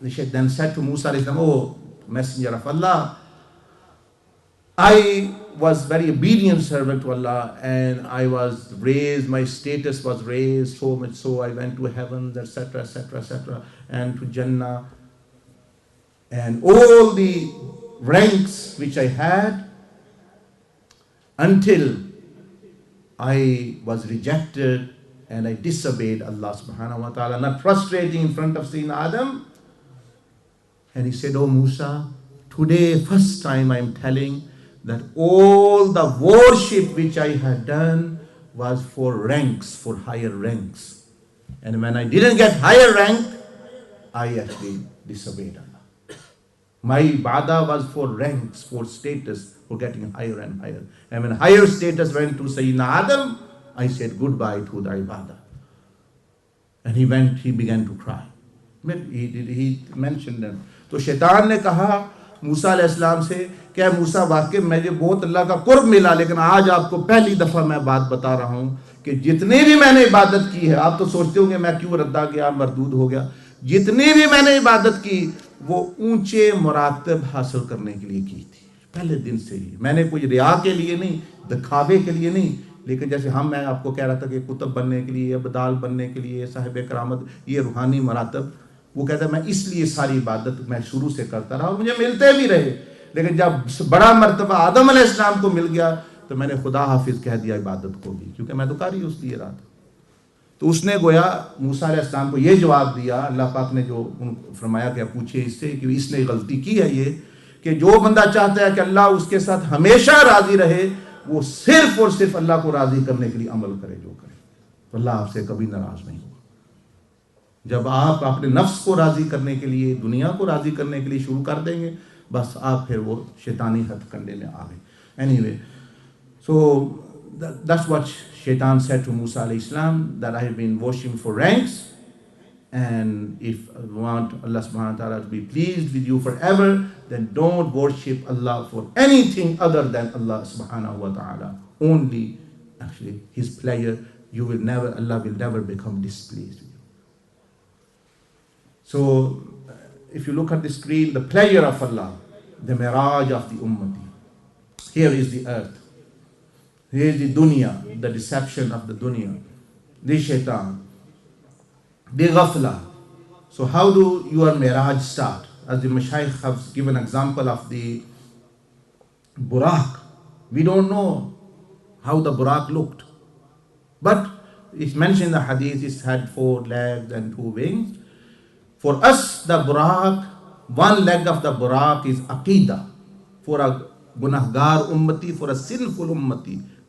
then said to Musa alayhi salam, "Oh messenger of Allah, I was very obedient servant to Allah, and I was raised, my status was raised so much so I went to heaven, etc., etc., etc., and to Jannah, and all the ranks which I had, until I was rejected and I disobeyed Allah subhanahu wa ta'ala, not prostrating in front of Sayyidina Adam." And he said, "Oh Musa, today first time I am telling that all the worship which I had done was for ranks, for higher ranks. And when I didn't get higher rank, I actually disobeyed Allah. My ibadah was for ranks, for status, for getting higher and higher. And when higher status went to Sayyidina Adam, I said goodbye to the ibadah." And he began to cry. He mentioned them. تو شیطان نے کہا موسیٰ علیہ السلام سے کہ اے موسیٰ، واقعی مجھے بہت اللہ کا قرب ملا، لیکن آج آپ کو پہلی دفعہ میں بات بتا رہا ہوں کہ جتنی بھی میں نے عبادت کی ہے، آپ تو سوچتے ہوں گے میں کیوں ردا گیا، مردود ہو گیا، جتنی بھی میں نے عبادت کی وہ اونچے مراتب حاصل کرنے کے لیے کی تھی. پہلے دن سے ہی میں نے کوئی ریا کے لیے نہیں، دکھاوے کے لیے نہیں، لیکن جیسے میں آپ کو کہہ رہا تھا کہ کتب بننے کے لیے، ابدال بننے کے لیے، صاحب کرامت، یہ روحانی مراتب، وہ کہتا ہے میں اس لیے ساری عبادت میں شروع سے کرتا رہا اور مجھے ملتے بھی رہے، لیکن جب بڑا مرتبہ آدم علیہ السلام کو مل گیا تو میں نے خدا حافظ کہہ دیا عبادت کو بھی، کیونکہ میں تو کر ہی اس لیے رہا تھا. تو اس نے گویا موسیٰ علیہ السلام کو یہ جواب دیا، اللہ پاک نے جو فرمایا کہ پوچھے اس سے کہ اس نے غلطی کی ہے یہ کہ جو بندہ چاہتا ہے کہ اللہ اس کے ساتھ ہمیشہ راضی رہے، وہ صرف اور صرف اللہ کو راضی کرنے کے لیے عمل کرے جو کرے، تو اللہ آپ سے کبھی ناراض نہیں ہوگا. جب آپ اپنے نفس کو راضی کرنے کے لیے، دنیا کو راضی کرنے کے لیے شروع کر دیں گے، بس آپ پھر وہ شیطانی ہتھ کنڈے میں آ گئے. Anyway, so that's what Shaitan said to Musa alayhi salam, that I have been worshiping for ranks, and if you want Allah subhanahu wa ta'ala to be pleased with you forever, then don't worship Allah for anything other than Allah subhanahu wa ta'ala. Only actually His pleasure, Allah will never become displeased with you. So if you look at the screen, the pleasure of Allah, the miraj of the ummati. Here is the earth. Here is the dunya, the deception of the dunya, the shaitan, the ghafla. So how do your miraj start? As the Mashaykh have given example of the Buraq. We don't know how the Buraq looked. But it's mentioned in the hadith, it had 4 legs and 2 wings. For us, the Buraq, one leg of the Buraq is Aqidah. For a gunahgar ummati, for a sinful ummati,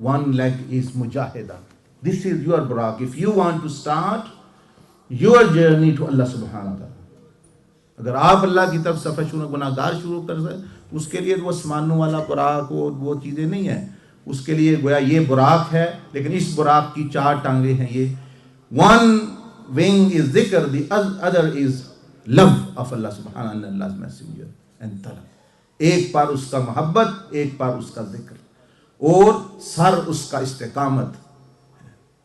One leg is mujahida. This is your burak. If you want to start your journey to Allah subhanahu wa ta'ala, اگر آپ اللہ کی طرف سفر گناہگار شروع کر سکیں, اس کے لیے وہ آسمانوں والا براق وہ چیزیں نہیں ہیں. اس کے لیے گویا یہ براق ہے, لیکن اس براق کی 4 ٹانگیں ہیں. یہ one wing is ذکر, the other is love of Allah subhanahu Allah's messenger and talab. ایک پار اس کا محبت, ایک پار اس کا ذکر, اور سر اس کا استقامت.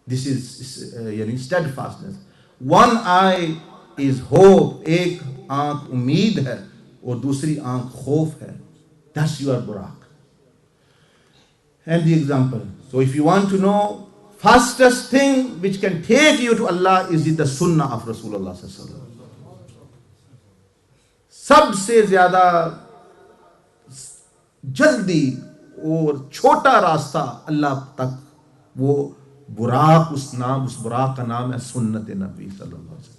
This is یعنی steadfastness. One eye is hope, ایک آنکھ امید ہے اور دوسری آنکھ خوف ہے. That's your buraq. And the example. So if you want to know, fastest thing which can take you to Allah is the sunnah of Rasulullah sallallahu alaihi wasallam. سب سے زیادہ جلدی اور چھوٹا راستہ اللہ تک وہ براق, اس براق کا نام ہے سنت نبی صلی اللہ علیہ وسلم.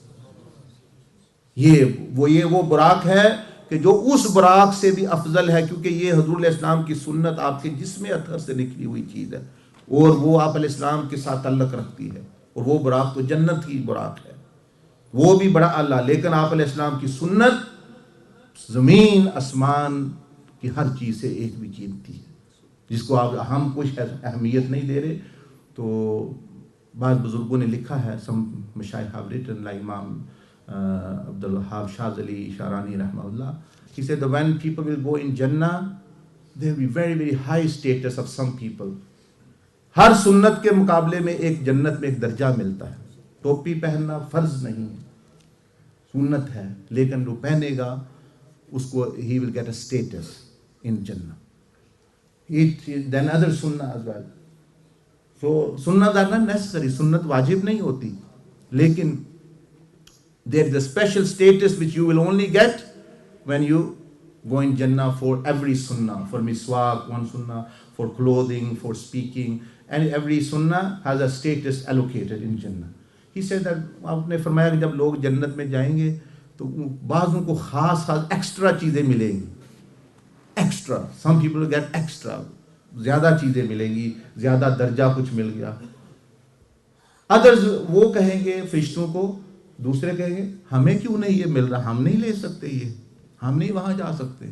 یہ وہ براق ہے کہ جو اس براق سے بھی افضل ہے، کیونکہ یہ حضور علیہ السلام کی سنت آپ کے جسم اطہر سے نکلی ہوئی چیز ہے، اور وہ آپ علیہ السلام کے ساتھ تعلق رکھتی ہے، اور وہ براق تو جنت کی براق ہے، وہ بھی بڑا اعلیٰ. لیکن آپ علیہ السلام کی سنت زمین آسمان کی ہر چیز سے ایک بھی قیمتی ہے، جس کو ہم کچھ اہمیت نہیں دے رہے. تو بعض بزرگوں نے لکھا ہے، some مشائخ have written like امام عبد الوہاب شاذلی شارانی رحمہ اللہ. He said that when people will go in Jannah, there will be very very high status of some people. ہر سنت کے مقابلے میں ایک جنت میں ایک درجہ ملتا ہے. ٹوپی پہننا فرض نہیں ہے، سنت ہے، لیکن جو پہنے گا اس کو he will get a status in Jannah. Then other sunnah as well. So sunnahs are not necessary. سنت واجب نہیں ہوتی، لیکن there is a special status which you will only get when you go in Jannah for every sunnah, for miswak, one sunnah, for clothing, for speaking, and every sunnah has a status allocated in Jannah. He said that آپ نے فرمایا کہ جب لوگ جنت میں جائیں گے تو بعضوں کو خاص ایکسٹرا چیزیں ملیں گی. Extra some people get extra, زیادہ چیزیں ملیں گی، زیادہ درجہ کچھ مل گیا. ادرز وہ کہیں گے فرشتوں کو، دوسرے کہیں گے ہمیں کیوں نہیں یہ مل رہا، ہم نہیں لے سکتے، یہ ہم نہیں وہاں جا سکتے.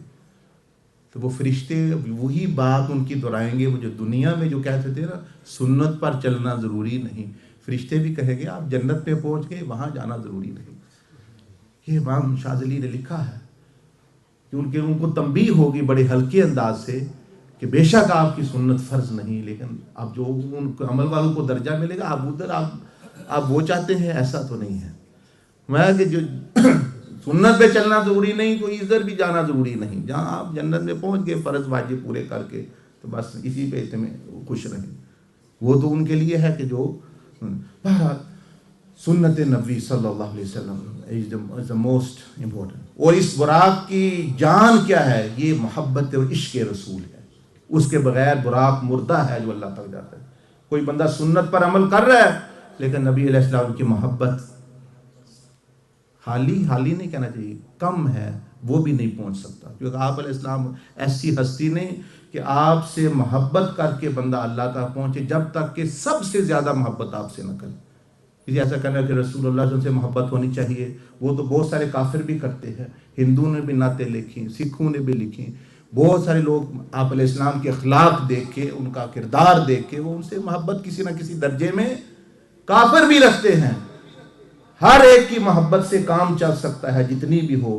تو وہ فرشتے وہی بات ان کی دہرائیں گے، وہ جو دنیا میں جو کہتے تھے نا سنت پر چلنا ضروری نہیں، فرشتے بھی کہیں گے آپ جنت پہ پہنچ گئے، وہاں جانا ضروری نہیں. یہ امام شاذلی نے لکھا ہے کہ ان کو تنبیہ ہوگی بڑے ہلکے انداز سے کہ بے شک آپ کی سنت فرض نہیں، لیکن اب جو ان عمل والوں کو درجہ ملے گا آپ ادھر آپ وہ چاہتے ہیں، ایسا تو نہیں ہے. میں کہ جو سنت پہ چلنا ضروری نہیں تو ادھر بھی جانا ضروری نہیں، جہاں آپ جنت میں پہنچ گئے فرض واجب پورے کر کے تو بس اسی پہ تمہیں خوش رہیں. وہ تو ان کے لیے ہے کہ جو بہرحال سنت نبی صلی اللہ علیہ وسلم از دا موسٹ امپورٹنٹ. اور اس براق کی جان کیا ہے؟ یہ محبت اور عشق رسول ہے. اس کے بغیر براق مردہ ہے جو اللہ تک جاتا ہے. کوئی بندہ سنت پر عمل کر رہا ہے لیکن نبی علیہ السلام کی محبت حالی نہیں کہنا چاہیے، کم ہے، وہ بھی نہیں پہنچ سکتا. کیونکہ آپ علیہ السلام ایسی ہستی نہیں کہ آپ سے محبت کر کے بندہ اللہ تک پہنچے جب تک کہ سب سے زیادہ محبت آپ سے نہ کرے. کسی ایسا کہنا کہ رسول اللہ صلی اللہ علیہ وسلم سے محبت ہونی چاہیے، وہ تو بہت سارے کافر بھی کرتے ہیں، ہندوؤں نے بھی نعتیں لکھی، سکھوں نے بھی لکھی، بہت سارے لوگ آپ علیہ السلام کے اخلاق دیکھ کے، ان کا کردار دیکھ کے وہ ان سے محبت کسی نہ کسی درجے میں کافر بھی رکھتے ہیں. ہر ایک کی محبت سے کام چل سکتا ہے جتنی بھی ہو.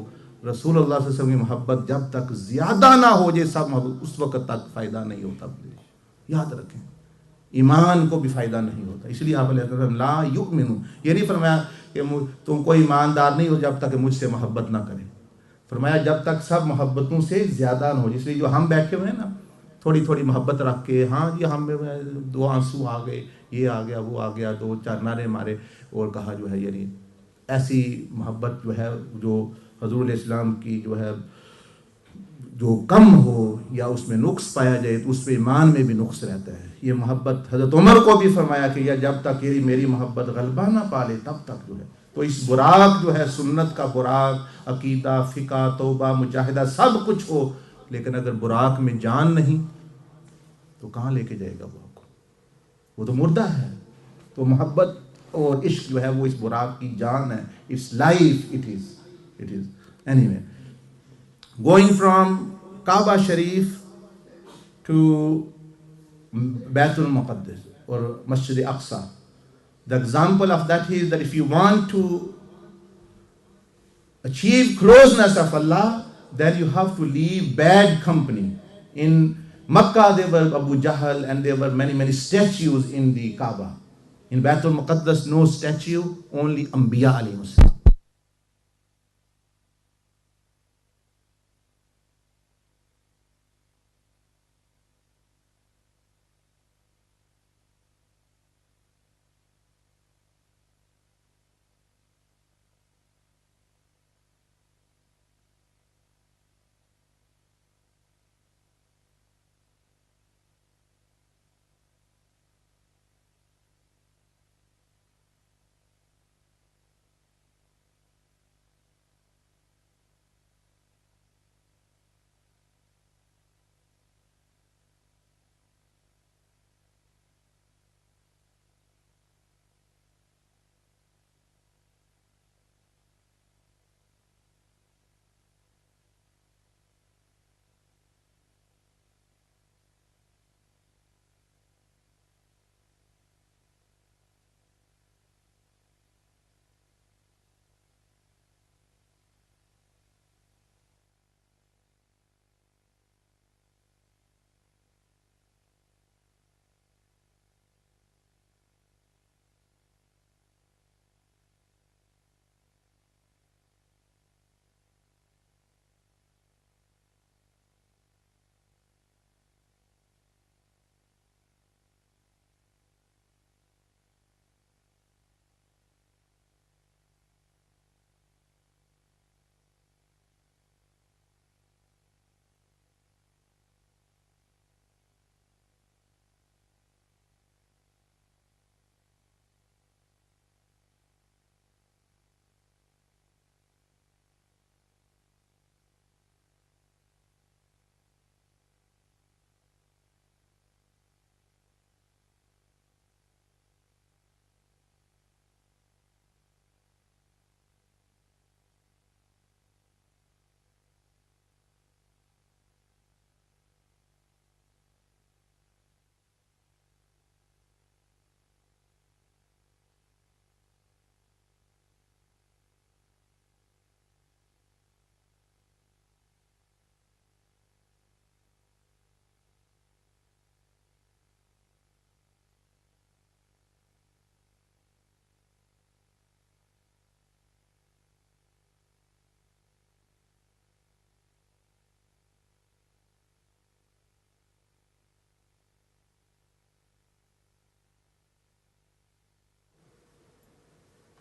رسول اللہ صلی اللہ علیہ وسلم کی محبت جب تک زیادہ نہ ہو جائے سب محبت، اس وقت تک فائدہ نہیں ہوتا. یاد رکھیں ایمان کو بھی فائدہ نہیں ہوتا. اس لیے آپ علیہ وسلم لا یؤمنو، یہ نہیں فرمایا کہ تم کوئی ایماندار نہیں ہو جب تک کہ مجھ سے محبت نہ کرے. فرمایا جب تک سب محبتوں سے زیادہ نہ ہو. اس لیے جو ہم بیٹھے ہوئے ہیں نا تھوڑی تھوڑی محبت رکھ کے، ہاں جی ہم دو آنسو آ گئے، یہ آ گیا وہ آ گیا، دو چار نعرے مارے اور کہا جو ہے یعنی ایسی محبت جو ہے جو حضور علیہ السلام کی جو ہے جو کم ہو یا اس میں نقص پایا جائے تو اس پہ ایمان میں بھی نقص رہتا ہے. یہ محبت حضرت عمر کو بھی فرمایا کہ یا جب تک یہ میری محبت غلبہ نہ پالے تب تک جو ہے. تو اس براق جو ہے سنت کا براق، عقیدہ، فقہ، توبہ، مجاہدہ سب کچھ ہو، لیکن اگر براق میں جان نہیں تو کہاں لے کے جائے گا وہ کو؟ وہ تو مردہ ہے. تو محبت اور عشق جو ہے وہ اس براق کی جان ہے. It's life, it is any way. Going from Kaaba Sharif to Baitul Muqaddas or Masjid Aqsa, the example of that is that if you want to achieve closeness of Allah, then you have to leave bad company. In Makkah there were Abu Jahl and there were many statues in the Kaaba. In Baitul Muqaddas no statue, only Anbiya alayhi salam.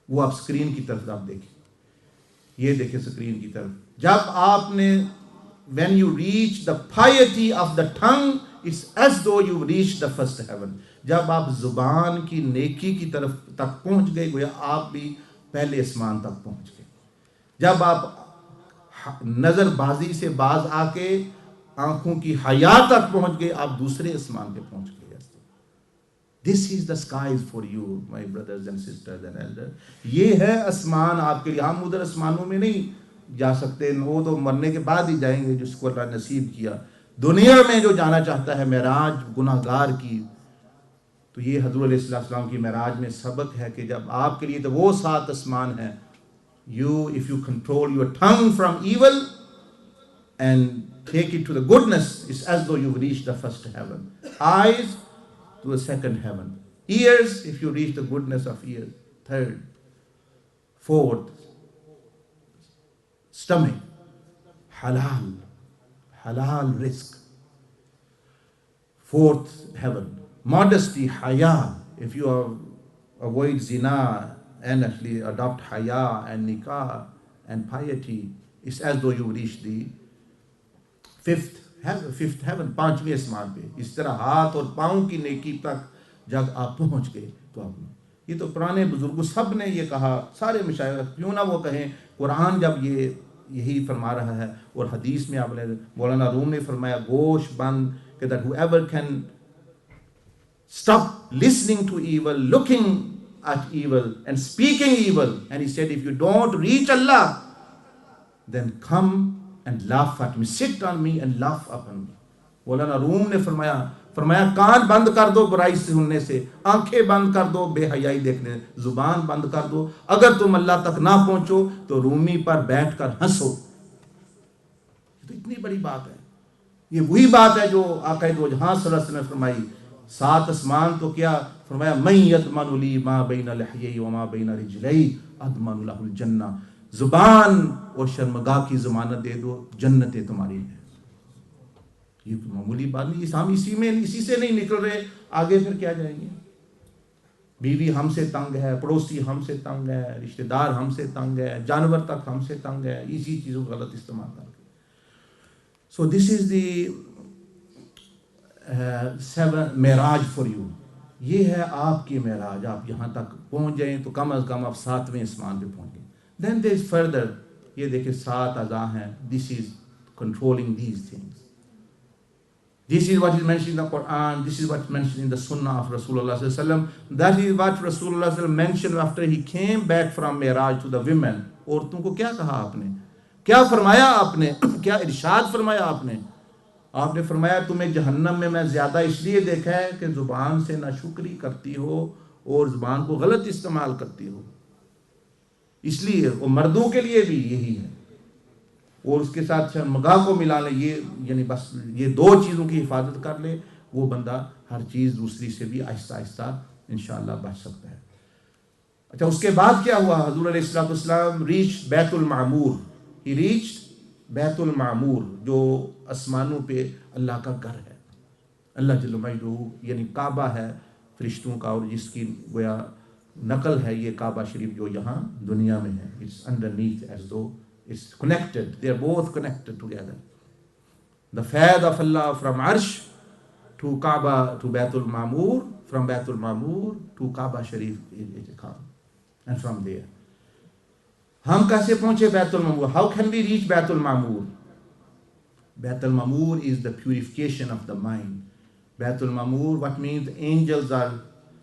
وہ آپ screen کی طرف آپ دیکھیں، یہ دیکھیں screen کی طرف. جب آپ نے when you reach the piety of the tongue, it's as though you reached the first heaven. جب آپ زبان کی نیکی کی طرف تک پہنچ گئے گویا آپ بھی پہلے آسمان تک پہنچ گئے. جب آپ نظر بازی سے باز آ کے آنکھوں کی حیا تک پہنچ گئے آپ دوسرے آسمان پہ پہنچ گئے. This is the skies for you, my brothers and sisters and elders. یہ ہے آسمان آپ کے لیے. ہم ادھر آسمانوں میں نہیں جا سکتے، وہ تو مرنے کے بعد ہی جائیں گے جس کو اللہ نصیب کیا. دنیا میں جو جانا چاہتا ہے معراج گناہ گار کی، تو یہ حضور علیہ السلام کی معراج میں سبق ہے کہ جب آپ کے لیے تو وہ 7 آسمان ہیں. If you control your tongue from evil and take it to the goodness, it's as though you've reached the first heaven. Eyes to the second heaven. Ears, if you reach the goodness of ears, third. Fourth, stomach, halal rizq. Fourth heaven, modesty, haya. If you avoid zina and actually adopt haya and nikah and piety, it's as though you reach the fifth heaven, 5ویں آسمان پہ. اس طرح ہاتھ اور پاؤں کی نیکی تک جب آپ پہنچ گئے تو آپ نے، یہ تو پرانے بزرگوں سب نے یہ کہا، سارے مشائخ کیوں نہ وہ کہیں. قرآن جب یہی فرما رہا ہے، اور حدیث میں آپ نے مولانا روم نے فرمایا گوش بند کہ that whoever can stop listening to evil, looking at evil and speaking evil, and he said if you don't reach Allah then come and laugh at me, sit on me and laugh upon me. مولانا روم نے فرمایا کان بند کر دو برائی سے سننے سے، آنکھیں بند کر دو بے حیائی دیکھنے، زبان بند کر دو. اگر تم اللہ تک نہ پہنچو تو رومی پر بیٹھ کر ہنسو. تو اتنی بڑی بات ہے. یہ وہی بات ہے جو آقا دو جہاں صلی اللہ علیہ وسلم نے فرمائی. 7 آسمان تو کیا فرمایا، من یضمن لی ما بین لحیی وما بین رجلی اضمن له الجنہ. زبان اور شرمگاہ کی ضمانت دے دو، جنتیں تمہاری ہیں. یہ معمولی بات نہیں. ہم اسی سے نہیں نکل رہے، آگے پھر کیا جائیں گے؟ بیوی ہم سے تنگ ہے، پڑوسی ہم سے تنگ ہے، رشتہ دار ہم سے تنگ ہے، جانور تک ہم سے تنگ ہے، اسی چیزوں کا غلط استعمال کر کے. سو دس از دی 7 معراج فار یو. یہ ہے آپ کی معراج. آپ یہاں تک پہنچ جائیں تو کم از کم آپ 7ویں آسمان پہ پہنچ گئے. Then there is further. یہ دیکھیں 7 اعضاء ہیں. This is controlling these things. This is what is mentioned in the Quran. This is what is mentioned in the Sunnah of Rasulullah sallallahu alaihi wasallam. That is what Rasulullah sallallahu alaihi wasallam mentioned after he came back from Miraj to the women. عورتوں کو کیا کہا آپ نے؟ کیا فرمایا آپ نے؟ کیا ارشاد فرمایا آپ نے؟ آپ نے فرمایا تمہیں جہنم میں زیادہ اس لیے دیکھا ہے کہ زبان سے ناشکری کرتی ہو اور زبان کو غلط استعمال کرتی ہو. اس لیے وہ مردوں کے لیے بھی یہی ہے. اور اس کے ساتھ شرمگاہ کو ملا لے. یہ یعنی بس یہ 2 چیزوں کی حفاظت کر لے، وہ بندہ ہر چیز دوسری سے بھی آہستہ آہستہ انشاءاللہ بچ سکتا ہے. اچھا اس کے بعد کیا ہوا؟ حضور علیہ السلام ریچ بیت المعمور. ہی ریچ بیت المعمور جو آسمانوں پہ اللہ کا گھر ہے. اللہ جل مجدہ یعنی کعبہ ہے فرشتوں کا، اور جس کی گویا نقل ہے یہ کعبہ شریف جو یہاں دنیا میں ہے. It's underneath as though it's connected. They are both connected together. The faith of Allah from Arsh to Kaaba to Baitul Ma'mur, from Baitul Ma'mur to Kaaba Sharif it comes, and from there. ہم کیسے پہنچے بیت المعمور؟ How can we reach Baitul Ma'mur? Baitul Ma'mur is the purification of the mind. Baitul Ma'mur, what means angels are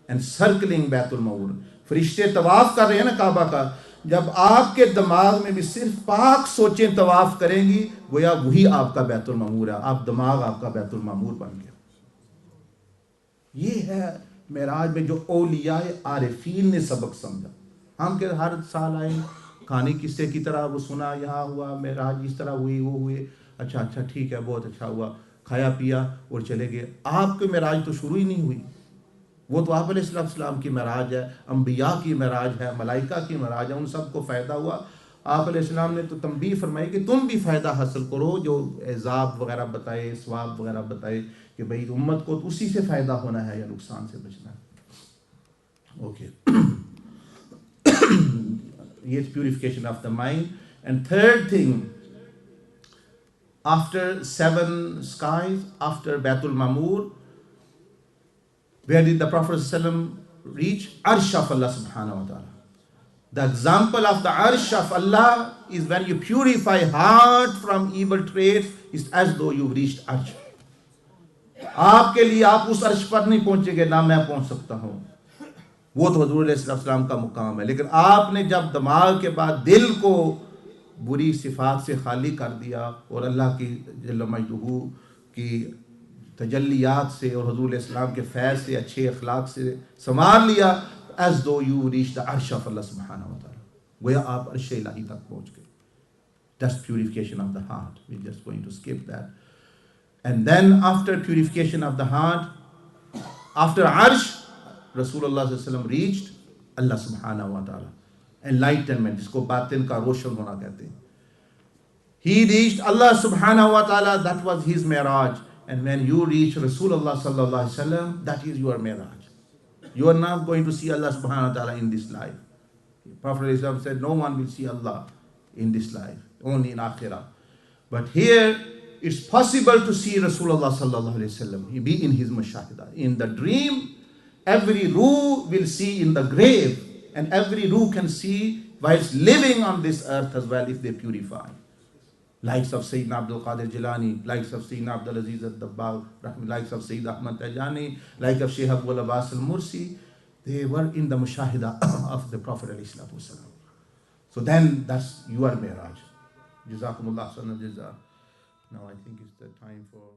encircling Baitul Ma'mur. فرشتے طواف کر رہے ہیں نا کعبہ کا. جب آپ کے دماغ میں بھی صرف پاک سوچیں طواف کریں گی گویا وہی آپ کا بیت المعمور ہے. آپ دماغ آپ کا بیت المعمور بن گیا. یہ ہے معراج میں جو اولیاء عارفین نے سبق سمجھا. ہم کہ ہر سال آئے کہانی قصے کی طرح وہ سنا، یہاں ہوا معراج اس طرح ہوئی، وہ ہوئے، اچھا ٹھیک ہے بہت اچھا ہوا، کھایا پیا اور چلے گئے. آپ کی معراج تو شروع ہی نہیں ہوئی. وہ تو آپ علیہ السلام کی معراج ہے، انبیاء کی معراج ہے، ملائکہ کی معراج ہے. ان سب کو فائدہ ہوا. آپ علیہ السلام نے تو تنبیہ فرمائی کہ تم بھی فائدہ حاصل کرو، جو عذاب وغیرہ بتائے، ثواب وغیرہ بتائے کہ بھئی امت کو تو اسی سے فائدہ ہونا ہے یا نقصان سے بچنا ہے. Okay Yes, purification of the mind. And third thing, after 7 skies, after Baitul Mamur, where did the Prophet ﷺ reach? Arsh of Allah subhanahu wa ta'ala. The example of the Arsh of Allah is when you purify heart from evil traits, it's as though you've reached Arsh. آپ کے لیے آپ اس عرش پر نہیں پہنچے گے نہ میں پہنچ سکتا ہوں, وہ تو حضور علیہ السلام کا مقام ہے. لیکن آپ نے جب دماغ کے بعد دل کو بری صفات سے خالی کر دیا اور اللہ کی جل مجدہ کی تجلیات سے اور حضور علیہ السلام کے فیض سے, اچھے اخلاق سے سنوار لیا, as though you reach the arsh of Allah subhanahu wa ta'ala, گویا آپ عرش الہی تک پہنچ گئے. That's purification of the heart. We're just going to skip that. And then after purification of the heart, after arsh, Rasulullah sallallahu alaihi wasallam reached Allah subhanahu wa ta'ala. Enlightenment, جس کو باطن کا روشن ہونا کہتے ہیں. He reached Allah subhanahu wa ta'ala, that was his Miraj. And when you reach Rasulullah sallallahu alaihi wasallam, that is your Miraj. You are not going to see Allah subhanahu wa ta'ala in this life. Prophet ﷺ said, no one will see Allah in this life, only in Akhirah. But here, it's possible to see Rasulullah sallallahu alaihi wasallam. He be in his mushahida. In the dream, every ruh will see in the grave, and every ruh can see whilst living on this earth as well if they purify. Likes of Sayyidina Abdul Qadir Jilani, likes of Sayyidina Abdul Aziz al-Dabbagh, likes of Sayyid Ahmad Tajani, like of Shaykh Abul Abbas al-Mursi, they were in the mushahida of the Prophet ﷺ. So then that's your Miraj. Jazakumullah sana jaza. Now I think it's the time for